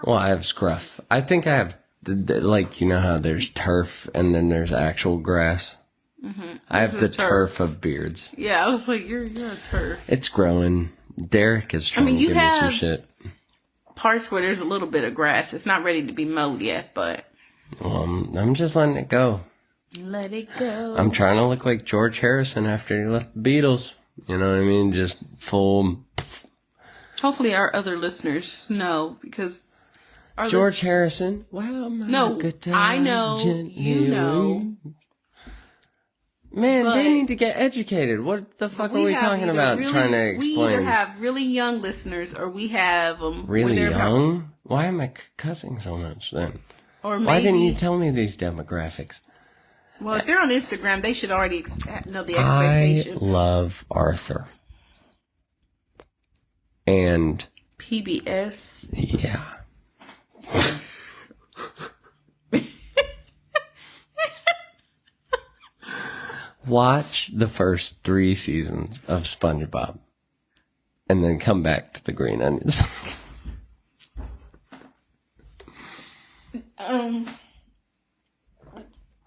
Well, I have scruff. I think I have, like, you know how there's turf and then there's actual grass? Mm-hmm. I have the turf of beards. Yeah, I was like, you're a turf. It's growing. Derek is trying to give me some shit. Parts where there's a little bit of grass. It's not ready to be mowed yet, but... I'm just letting it go. Let it go. I'm trying to look like George Harrison after he left the Beatles. You know what I mean? Just full... Hopefully our other listeners know, because... George Harrison. Wow, no, I know. You know. Man, they need to get educated. What the fuck are we talking about trying to explain? We either have really young listeners or we have them... Really young? Why am I cussing so much then? Or maybe... Why didn't you tell me these demographics? Well, if they're on Instagram, they should already know the expectation. I love Arthur. And... PBS. Yeah. Watch the first 3 seasons of SpongeBob and then come back to the Green Onions.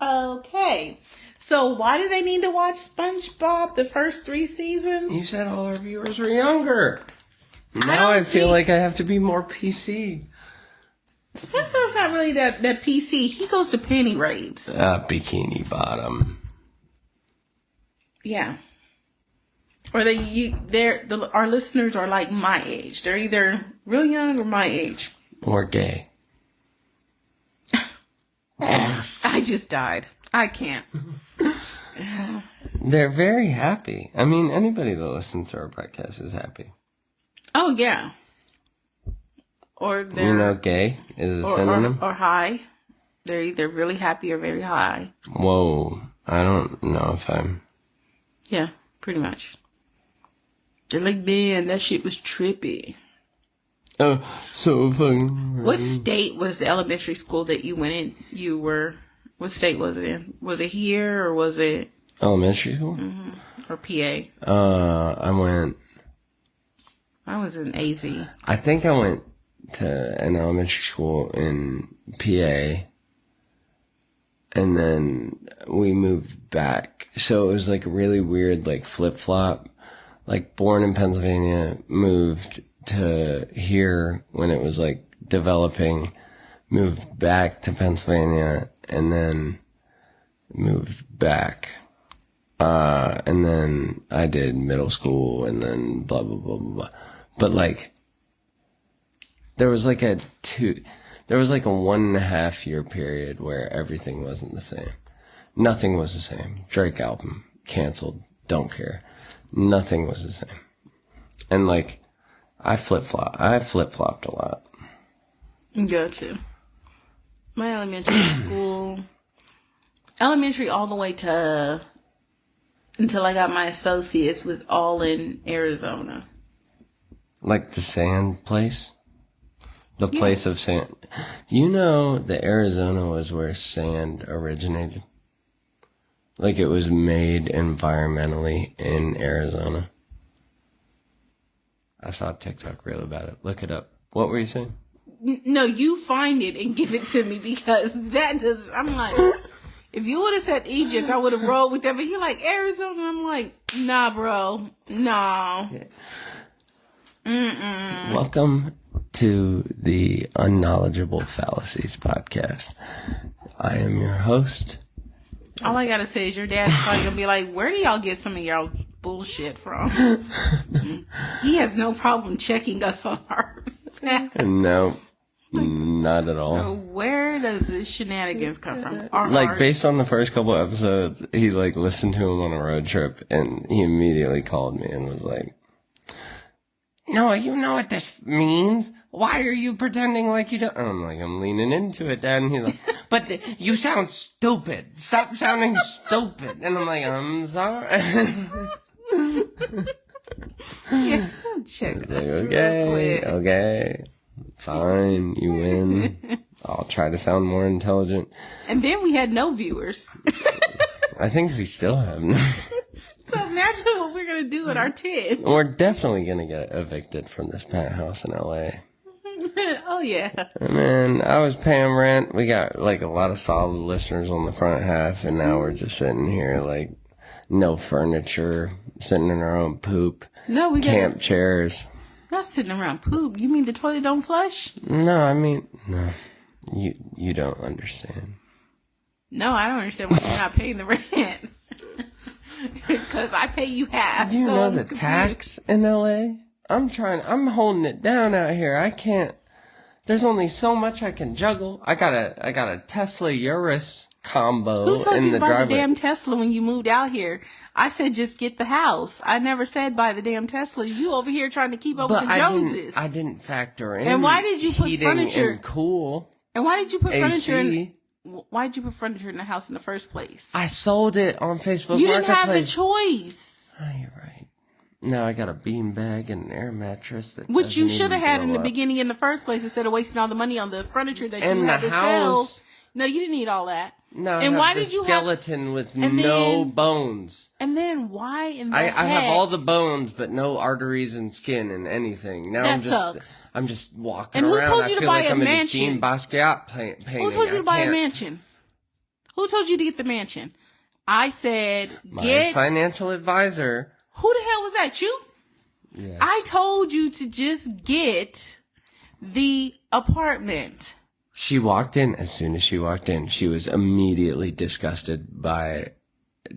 Okay. So why do they need to watch SpongeBob the first 3 seasons? You said all our viewers were younger. Now I feel like I have to be more PC. SpongeBob's not really that PC. He goes to panty raids. Bikini Bottom. Yeah. Or our listeners are like my age. They're either real young or my age. Or gay. I just died. I can't. They're very happy. I mean, anybody that listens to our podcast is happy. Oh, yeah. Or they're... You know, gay is a synonym? Or high. They're either really happy or very high. Whoa. I don't know if I'm... Yeah, pretty much. They're like, man, that shit was trippy. Oh, so fun. What state was the elementary school that you went in? What state was it in? Was it here or was it... Elementary school? Mm-hmm. Or PA? I was in AZ. I think I went to an elementary school in PA. And then we moved back. So it was like a really weird, like, flip-flop. Like, born in Pennsylvania, moved to here when it was, like, developing, moved back to Pennsylvania, and then moved back. And then I did middle school, and then blah, blah, blah, blah, blah. But, like, there was like a 1.5 year period where everything wasn't the same. Nothing was the same. Drake album, canceled, don't care. Nothing was the same. And like, I flip-flopped a lot. Gotcha. My elementary all the way to, until I got my associates, was all in Arizona. Like the sand place? The place of sand. You know that Arizona was where sand originated? Like, it was made environmentally in Arizona. I saw a TikTok reel about it. Look it up. What were you saying? No, you find it and give it to me, because I'm like, if you would have said Egypt, I would have rolled with that. But you're like, Arizona. I'm like, nah, bro. No. Yeah. Welcome to the Unknowledgeable Fallacies podcast. I am your host. All I gotta say is your dad's probably gonna be like, where do y'all get some of y'all bullshit from? He has no problem checking us on our facts. No, not at all. So where does this shenanigans come from? Based on the first couple episodes, he listened to him on a road trip, and he immediately called me and was like, "No, you know what this means. Why are you pretending like you don't?" And I'm like, "I'm leaning into it, Dad." And he's like, "But you sound stupid. Stop sounding stupid." And I'm like, "I'm sorry." Yeah, so check this real quick. Okay. Fine, you win. I'll try to sound more intelligent. And then we had no viewers. I think we still have no. So imagine what we're going to do at our 10. We're definitely going to get evicted from this penthouse in LA. Hell yeah. And then I was paying rent. We got like a lot of solid listeners on the front half, and now we're just sitting here like no furniture, sitting in our own poop. No, we camp chairs. Not sitting around poop. You mean the toilet don't flush? No, I mean no. You don't understand. No, I don't understand why you're not paying the rent. Because I pay you half. You know the tax in LA? I'm holding it down out here. I can't. There's only so much I can juggle. I got a Tesla Urus combo Who told in you the to buy driveway. the damn Tesla when you moved out here? I said just get the house. I never said buy the damn Tesla. You over here trying to keep up with the Joneses. I didn't factor in. And why did you put heating furniture? And cool. And why did you put AC. furniture in? Why did you put furniture in the house in the first place? I sold it on Facebook You didn't have the Marketplace. choice. Oh, you're right. Now I got a bean bag and an air mattress. Which you should have had in the beginning in the first place instead of wasting all the money on the furniture that you had to sell. No, you didn't need all that. No, and why did you skeleton with no bones? And then why in the I have all the bones, but no arteries and skin and anything. Now sucks. I'm just walking and who around. told you I to feel buy like a I'm mansion? in Jean Basquiat painting. Who told you to buy a mansion? Who told you to get the mansion? I said My financial advisor. Who the hell was that? You? Yes. I told you to just get the apartment. She walked in. As soon as she walked in, she was immediately disgusted by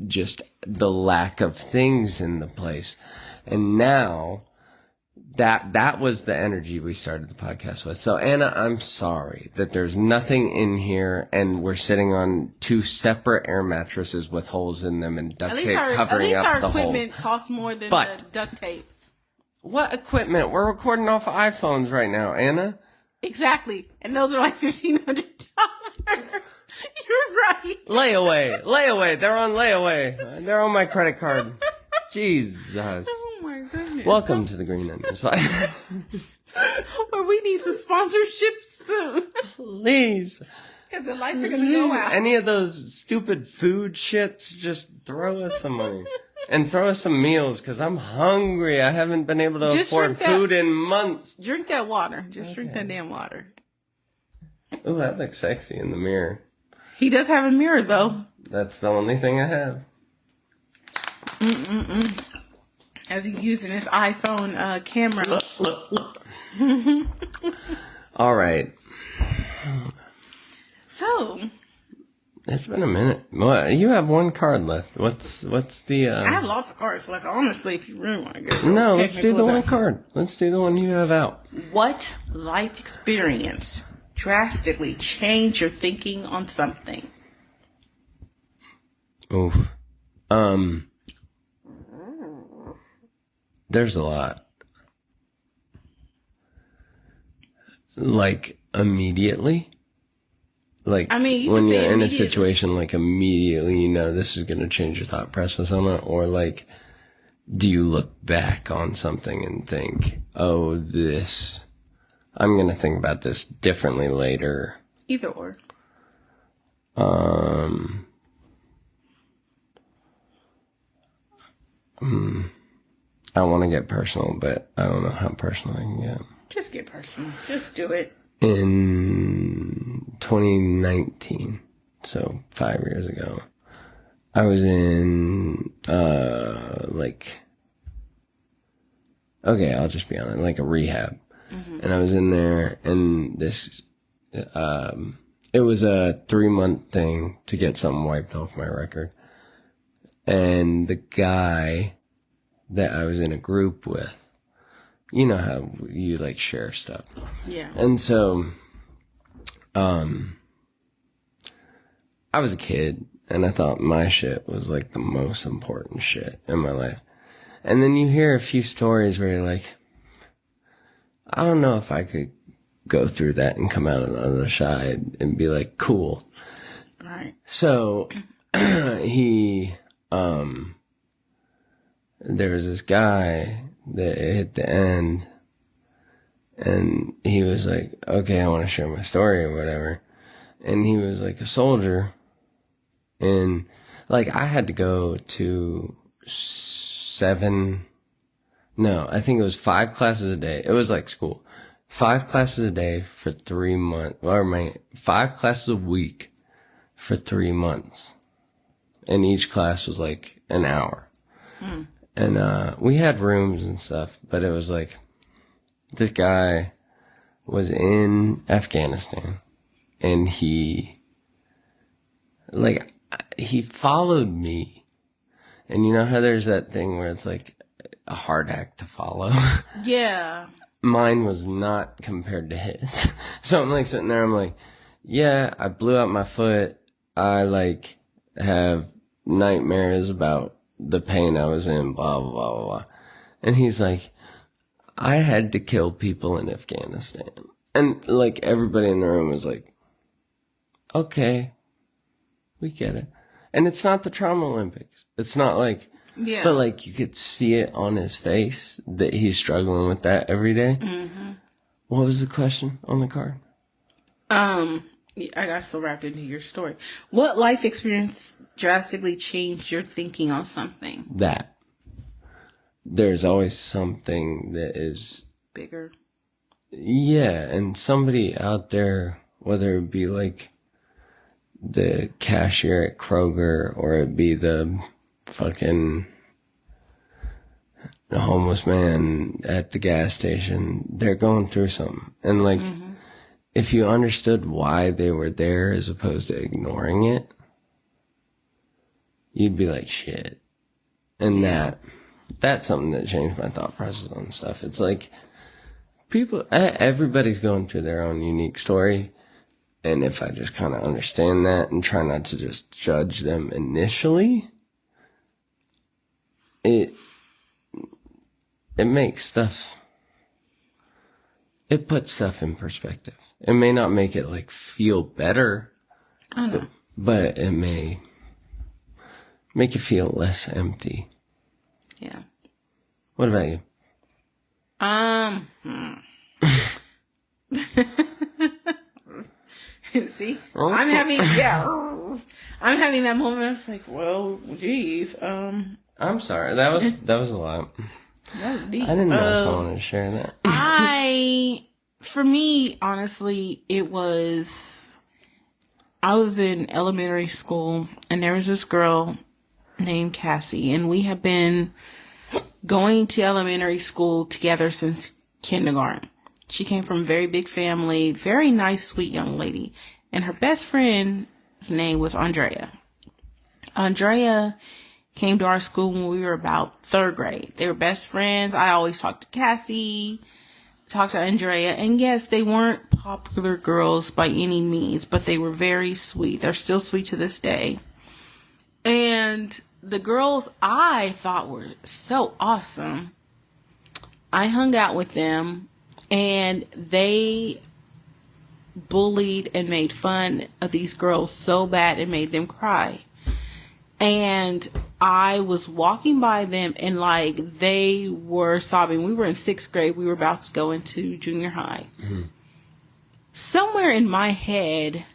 just the lack of things in the place. And now that was the energy we started the podcast with. So Anna, I'm sorry that there's nothing in here and we're sitting on two separate air mattresses with holes in them and duct tape covering up the holes. At least our equipment costs more than the duct tape. What equipment? We're recording off iPhones right now, Anna. Exactly. And those are like $1,500. You're right. Layaway. They're on layaway. They're on my credit card. Jesus. Oh my goodness. Welcome to the Green Onions Podcast. Well, we need some sponsorships soon. Please. Because the lights are going to go out. Any of those stupid food shits, just throw us some money. And throw us some meals, because I'm hungry. I haven't been able to afford food in months. Drink that water. Just drink that damn water. Ooh, that looks sexy in the mirror. He does have a mirror, though. That's the only thing I have. As he's using his iPhone camera. All right. So... It's been a minute. What? You have one card left. What's the? I have lots of cards left. Honestly, if you really want to go. No, let's do the one card. Let's do the one you have out. What life experience drastically changed your thinking on something? Oof. There's a lot. Like immediately. Like, I mean, when you're in a situation, like, immediately, you know, this is going to change your thought process on it. Or, like, do you look back on something and think, oh, I'm going to think about this differently later. Either or. I want to get personal, but I don't know how personal I can get. Just get personal. Just do it. In 2019, so 5 years ago, I was in, I'll just be honest, like a rehab. Mm-hmm. And I was in there, and this, it was a 3-month thing to get something wiped off my record. And the guy that I was in a group with, you know how you like share stuff. Yeah. And so, I was a kid and I thought my shit was like the most important shit in my life. And then you hear a few stories where you're like, I don't know if I could go through that and come out on the other side and be like, cool. Right. So there was this guy that hit the end and he was like, okay, I want to share my story or whatever. And he was like a soldier. And like I had to go to 5 classes a day. It was like school. 5 classes a day for 3 months, or 5 classes a week for 3 months. And each class was like an hour. And we had rooms and stuff, but it was like, this guy was in Afghanistan, and he followed me. And you know how there's that thing where it's like a hard act to follow? Yeah. Mine was not compared to his. So I'm like sitting there, I'm like, yeah, I blew out my foot. I like have nightmares about the pain I was in, blah, blah, blah, blah, blah. And he's like, I had to kill people in Afghanistan. And like everybody in the room was like, okay, we get it. And it's not the Trauma Olympics. It's not like, Yeah. but like you could see it on his face that he's struggling with that every day. Mm-hmm. What was the question on the card? I got so wrapped into your story. What life experience drastically changed your thinking on something? That. There's always something that is Bigger. Yeah, and somebody out there, whether it be like the cashier at Kroger or it be the fucking homeless man at the gas station, they're going through something. And like, if you understood why they were there as opposed to ignoring it, you'd be like, shit. And that's something that changed my thought process on stuff. It's like, everybody's going through their own unique story. And if I just kind of understand that and try not to just judge them initially, it makes stuff, it puts stuff in perspective. It may not make it like feel better, but it may make you feel less empty. Yeah. What about you? See, I'm having that moment. I was like, well, geez. I'm sorry. That was a lot. That was deep. I didn't know if I wanted to share that. For me, honestly, I was in elementary school, and there was this girl named Cassie, and we have been going to elementary school together since kindergarten. She came from a very big family, very nice, sweet young lady. And her best friend's name was Andrea. Andrea came to our school when we were about 3rd grade. They were best friends. I always talked to Cassie, talked to Andrea. And yes, they weren't popular girls by any means, but they were very sweet. They're still sweet to this day. And the girls I thought were so awesome, I hung out with them. And they bullied and made fun of these girls so bad it made them cry. And I was walking by them and like they were sobbing. We were in 6th grade. We were about to go into junior high. Mm-hmm. Somewhere in my head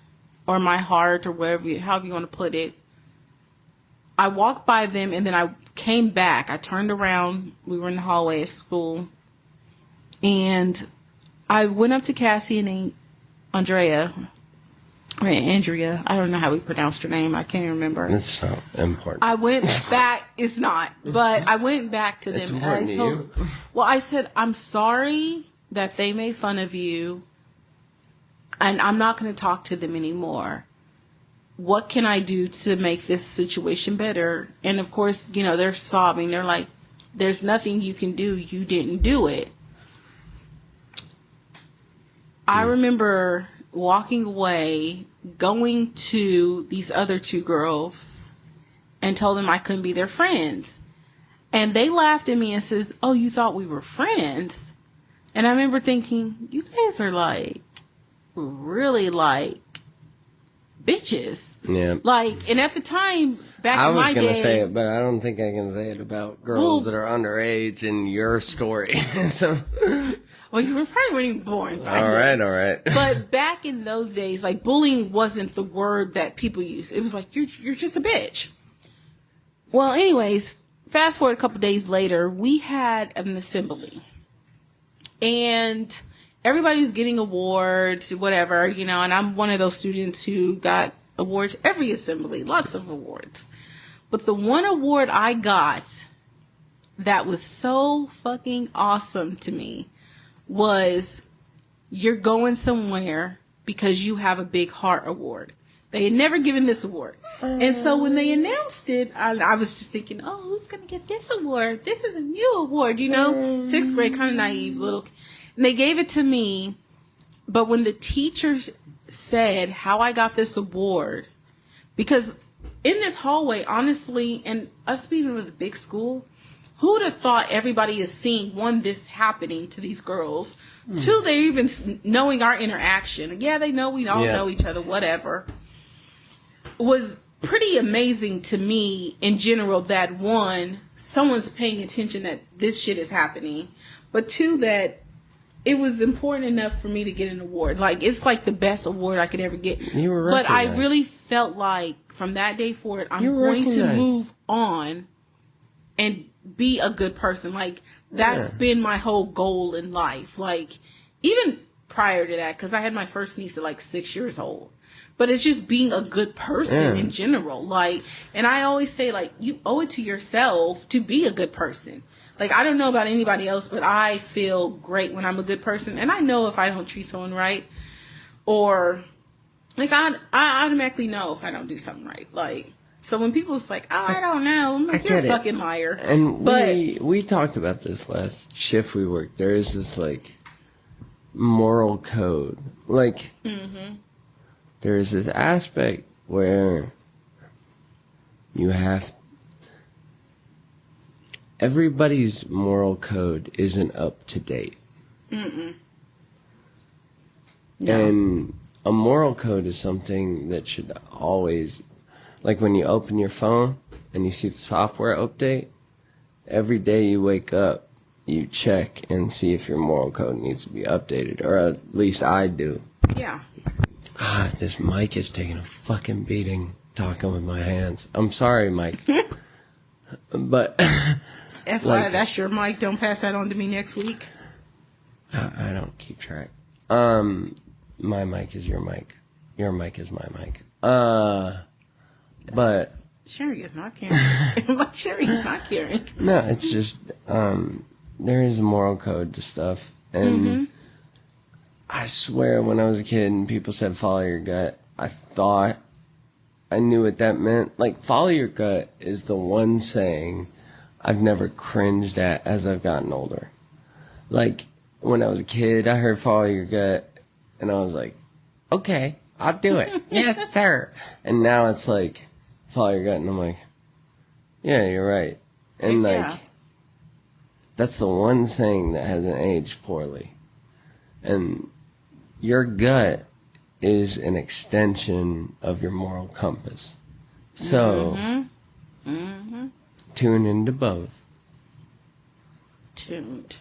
or my heart or however you want to put it, I walked by them and then I came back. I turned around. We were in the hallway at school. And I went up to Cassie and Andrea. I don't know how we pronounced her name. I can't even remember. It's not important. I went back. It's not. But I went back to them. It's important to you. Well, I said, I'm sorry that they made fun of you. And I'm not going to talk to them anymore. What can I do to make this situation better? And of course, they're sobbing. They're like, there's nothing you can do. You didn't do it. I remember walking away, going to these other 2 girls and told them I couldn't be their friends. And they laughed at me and says, oh, you thought we were friends? And I remember thinking, you guys are like, really like bitches. Yeah. Like, and at the time, back in my day. I was going to say it, but I don't think I can say it about girls that are underage in your story. So... Well, you were probably weren't born. All right. But back in those days, like, bullying wasn't the word that people used. It was like, you're just a bitch. Well, anyways, fast forward a couple days later, we had an assembly. And everybody's getting awards, whatever, you know, and I'm one of those students who got awards every assembly, lots of awards. But the one award I got that was so fucking awesome to me was you're going somewhere because you have a big heart award. They had never given this award. And so when they announced it, I was just thinking, oh, who's going to get this award? This is a new award, you know? Sixth grade, kind of naive little. And they gave it to me. But when the teachers said how I got this award, because in this hallway, honestly, and us being in a big school, who would have thought everybody is seeing, one, this happening to these girls, two, they're even knowing our interaction. Yeah, they know we all know each other, whatever. Was pretty amazing to me in general that, one, someone's paying attention that this shit is happening, but two, that it was important enough for me to get an award. Like, it's like the best award I could ever get. You were recognized. But I really felt like from that day forward, I'm going to move on and be a good person. Like, that's been my whole goal in life. Like, even prior to that, because I had my first niece at like 6 years old. But it's just being a good person in general. Like, and I always say, like, you owe it to yourself to be a good person. Like, I don't know about anybody else, but I feel great when I'm a good person. And I know if I don't treat someone right, or, like, I automatically know if I don't do something right. Like, so when people's like, oh, I don't know, I'm like, you're a fucking liar. And we talked about this last shift we worked. There is this, like, moral code. Like, there is this aspect where you have... Everybody's moral code isn't up to date. No. And a moral code is something that should always... Like when you open your phone and you see the software update, every day you wake up, you check and see if your moral code needs to be updated. Or at least I do. Yeah. This mic is taking a fucking beating talking with my hands. I'm sorry, Mike. But... FYI, like, that's your mic. Don't pass that on to me next week. I don't keep track. My mic is your mic. Your mic is my mic. But... Sherry is not caring. Like, Sherry is not caring. No, it's just... there is a moral code to stuff. And I swear when I was a kid and people said follow your gut, I thought I knew what that meant. Like, follow your gut is the one saying I've never cringed at as I've gotten older. Like, when I was a kid, I heard follow your gut, and I was like, okay, I'll do it. Yes, sir. And now it's like, follow your gut, and I'm like, yeah, you're right. And, like, that's the one saying that hasn't aged poorly. And your gut is an extension of your moral compass. So... tune into both. Tuned.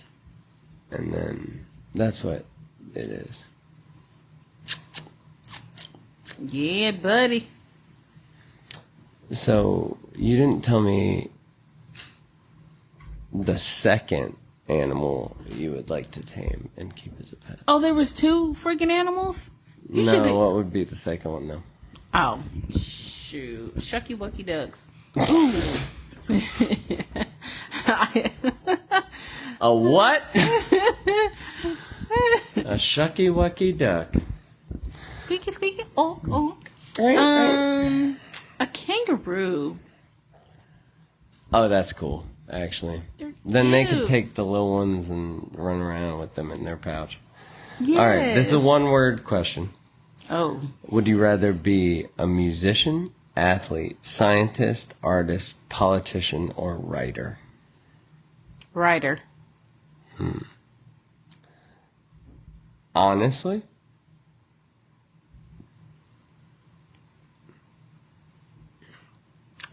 And then that's what it is. Yeah, buddy. So you didn't tell me the second animal you would like to tame and keep as a pet. Oh, there was 2 freaking animals? No, what would be the second one, though? Oh, shoot. Shucky Wucky Ducks. A what? A shucky wucky duck. Squeaky squeaky onk onk. Right. A kangaroo. Oh, that's cool, actually. Then they could take the little ones and run around with them in their pouch. Yes. All right, this is a one-word question. Oh. Would you rather be a musician, athlete, scientist, artist, politician, or writer? Writer. Honestly?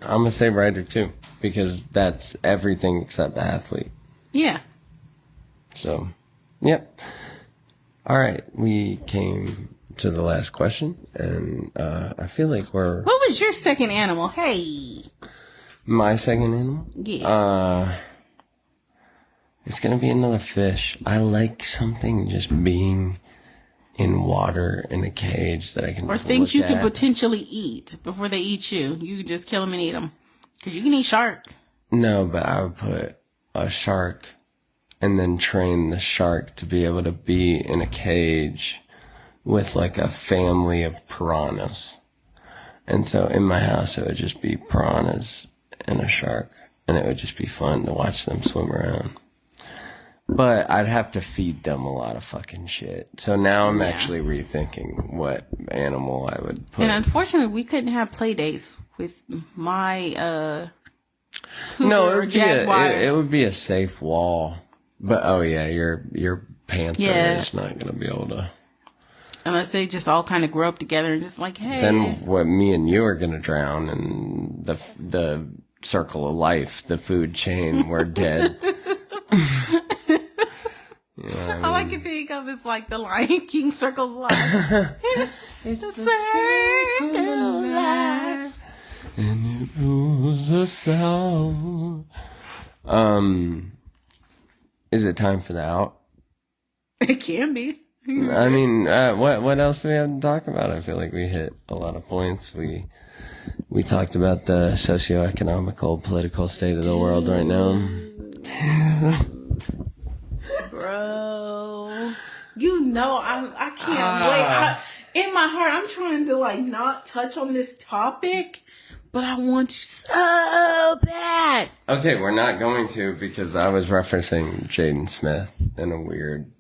I'm going to say writer too, because that's everything except athlete. Yeah. So, yep. All right, we came to the last question, and I feel like we're... What was your second animal? Hey. My second animal? Yeah. It's gonna be another fish. I like something just being in water in a cage that I can Or just things look you could at. potentially eat before they eat you. You could just kill them and eat them. Because you can eat shark. No, but I would put a shark and then train the shark to be able to be in a cage with like a family of piranhas. And so in my house, it would just be piranhas and a shark. And it would just be fun to watch them swim around. But I'd have to feed them a lot of fucking shit. So now I'm actually rethinking what animal I would put. And unfortunately, we couldn't have play dates with my cougar No, or jaguar. it would be a safe wall. But oh yeah, your panther is not gonna be able to. Unless they just all kind of grow up together and just like, hey. Then what? Me and you are gonna drown in the circle of life, the food chain. We're dead. All I can think of is like the Lion King circle of life. It's the circle of life, and it rules us all. Is it time for the out? It can be. I mean, what else do we have to talk about? I feel like we hit a lot of points. We talked about the socioeconomical, political state of the world right now. Bro, you know I can't wait. In my heart, I'm trying to like not touch on this topic, but I want to so bad. Okay, we're not going to because I was referencing Jaden Smith in a weird,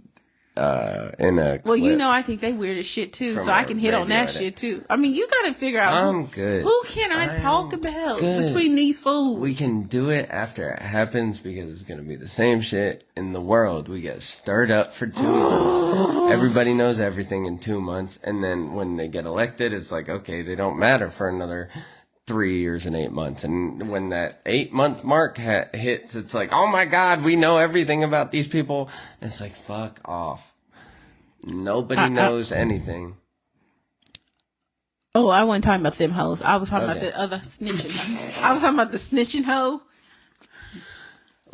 in a clip. Well, you know, I think they weird as shit too, so I can hit on that shit too. I mean, you got to figure out I'm good. Who can I talk about good. between these fools? We can do it after it happens because it's going to be the same shit in the world. We get stirred up for 2 months. Everybody knows everything in 2 months. And then when they get elected, it's like, okay, they don't matter for another 3 years and 8 months. And when that 8-month mark hits, it's like, oh my God, we know everything about these people. And it's like, fuck off. Nobody knows anything. Oh, I wasn't talking about them hoes. I was talking about the other snitching. I was talking about the snitching hoe.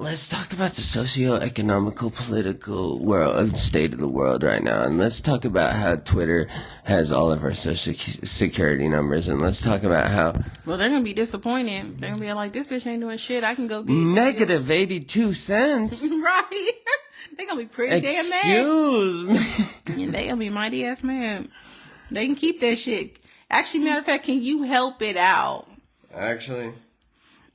Let's talk about the socio-economical, political world, state of the world right now. And let's talk about how Twitter has all of our social security numbers. And let's talk about how... Well, they're going to be disappointed. They're going to be like, this bitch ain't doing shit. I can go get... Negative 82 cents. Right. They're going to be pretty damn mad. Excuse me. And they going to be mighty ass mad. They can keep that shit. Actually, matter of fact, can you help it out? Actually...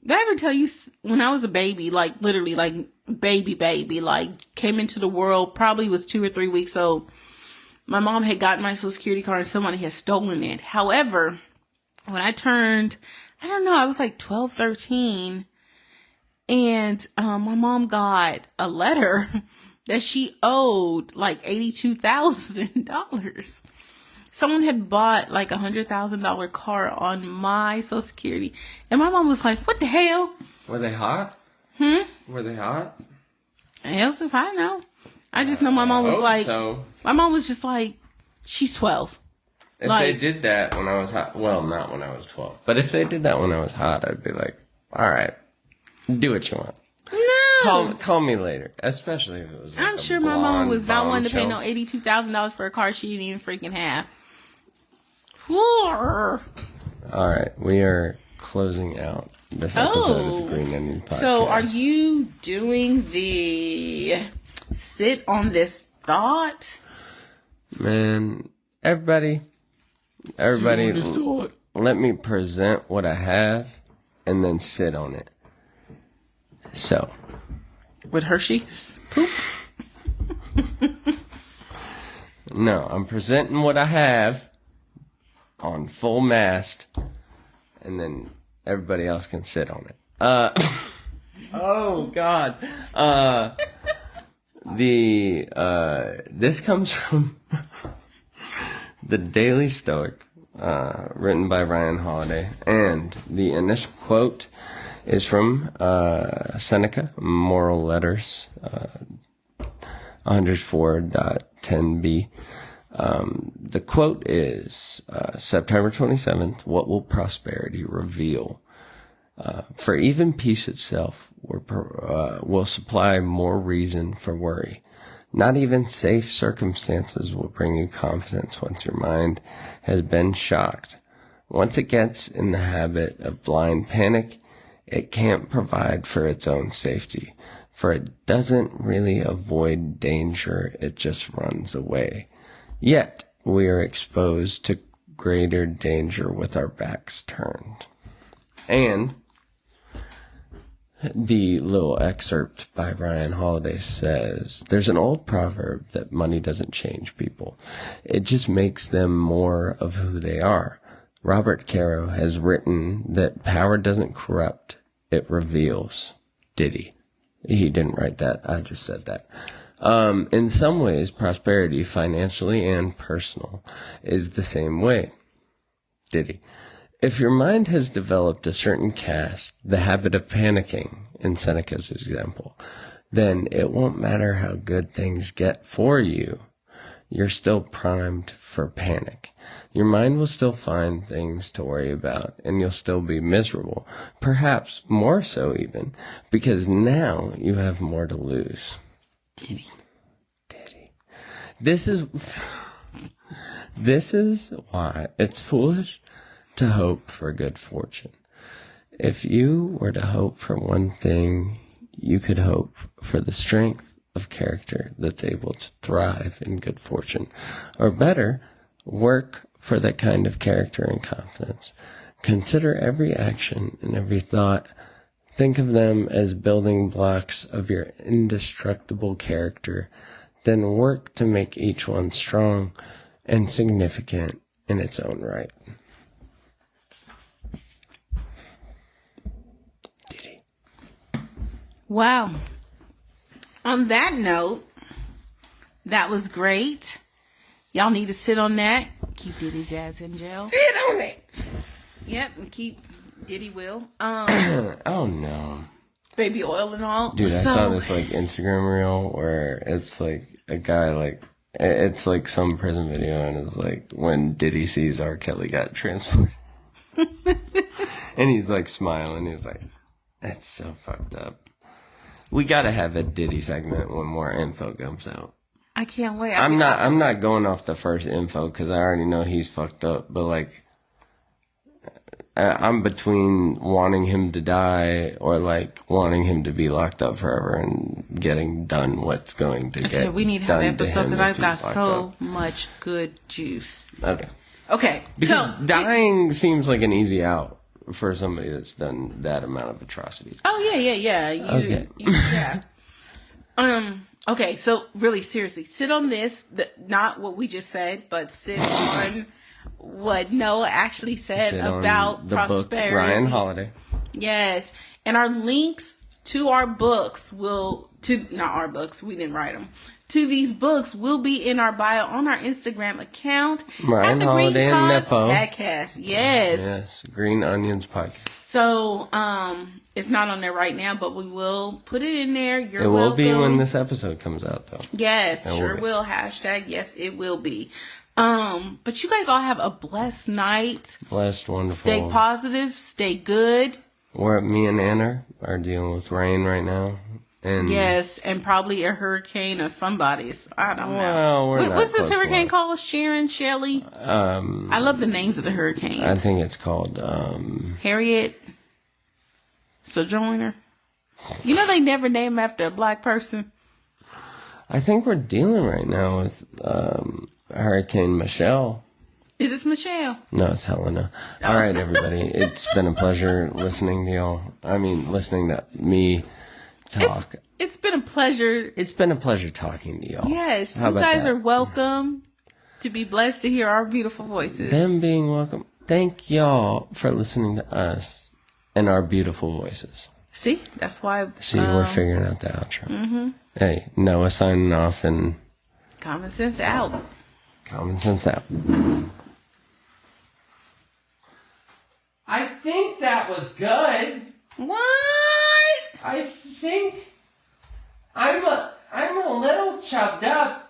Did I ever tell you when I was a baby, like literally like baby, like came into the world, probably was 2 or 3 weeks old. My mom had gotten my social security card and somebody had stolen it. However, when I turned, I don't know, I was like 12, 13. And my mom got a letter that she owed like $82,000. Someone had bought like $100,000 car on my Social Security. And my mom was like, what the hell? Were they hot? Were they hot? Else if I know. I just know my mom was like, so. My mom was just like, she's 12. If like, they did that when I was hot, well, not when I was 12. But if they did that when I was hot, I'd be like, all right, do what you want. No. Call me later, especially if it was like I'm sure my mom was not wanting to pay no $82,000 for a car she didn't even freaking have. All right, we are closing out this episode of the Green Onion Podcast. So are you doing the sit on this thought? Man, everybody, let me present what I have and then sit on it. So. With Hershey's poop? No, I'm presenting what I have on full mast, and then everybody else can sit on it. Oh God. This comes from the Daily Stoic, written by Ryan Holiday, and the initial quote is from Seneca, Moral Letters, 104.10b. The quote is, September 27th, what will prosperity reveal? For even peace itself will supply more reason for worry. Not even safe circumstances will bring you confidence once your mind has been shocked. Once it gets in the habit of blind panic, it can't provide for its own safety, for it doesn't really avoid danger, it just runs away. Yet, we are exposed to greater danger with our backs turned. And the little excerpt by Ryan Holiday says, there's an old proverb that money doesn't change people. It just makes them more of who they are. Robert Caro has written that power doesn't corrupt, it reveals. Did he? He didn't write that. I just said that. In some ways, prosperity, financially and personal, is the same way. Did he? If your mind has developed a certain cast, the habit of panicking, in Seneca's example, then it won't matter how good things get for you. You're still primed for panic. Your mind will still find things to worry about, and you'll still be miserable. Perhaps more so even, because now you have more to lose. Diddy. This is why it's foolish to hope for good fortune. If you were to hope for one thing, you could hope for the strength of character that's able to thrive in good fortune. Or better, work for that kind of character and confidence. Consider every action and every thought. Think of them as building blocks of your indestructible character. Then work to make each one strong and significant in its own right. Wow. On that note, that was great. Y'all need to sit on that. Keep Diddy's ass in jail. Sit on it. Yep, and keep Diddy will. Oh no. Baby oil and all. Dude, I saw this like Instagram reel where it's like a guy like it's like some prison video and it's like when Diddy sees R. Kelly got transported. And he's like smiling. He's like, that's so fucked up. We gotta have a Diddy segment when more info comes out. I can't wait. I'm not going off the first info because I already know he's fucked up. But like, I'm between wanting him to die or like wanting him to be locked up forever and getting done what's going to get. We need to have an episode because I've got so up. much good juice. Okay. Because dying seems like an easy out for somebody that's done that amount of atrocities. Oh yeah. Yeah. Okay, so really seriously, sit on this, not what we just said, but sit on what Noah actually said about the prosperity. Book, Ryan Holiday. Yes. And our links to our books not our books, we didn't write them. To these books will be in our bio on our Instagram account. Ryan Holiday and Nepo. Podcast. Yes. Green Onions Podcast. So, it's not on there right now, but we will put it in there. You're welcome. It will be when this episode comes out, though. Yes, sure will. Hashtag, yes, it will be. But you guys all have a blessed night. Blessed, wonderful. Stay positive. Stay good. Me and Anna are dealing with rain right now. And yes, and probably a hurricane or somebody's. I don't know. Well, What's this hurricane called? Sharon, Shelley? I love the names of the hurricanes. I think it's called Harriet, Sojourner. You know they never name after a black person. I think we're dealing right now with Hurricane Michelle. Is this Michelle? No, it's Helena. All right, everybody. It's been a pleasure listening to y'all. Listening to me talk. It's been a pleasure. It's been a pleasure talking to y'all. Yes, you guys are welcome to be blessed to hear our beautiful voices. Them being welcome. Thank y'all for listening to us and our beautiful voices. See, that's why. We're figuring out the outro. Mm-hmm. Hey, Noah signing off and Common Sense out. Common Sense out. I think that was good. What? I think I'm a little chubbed up.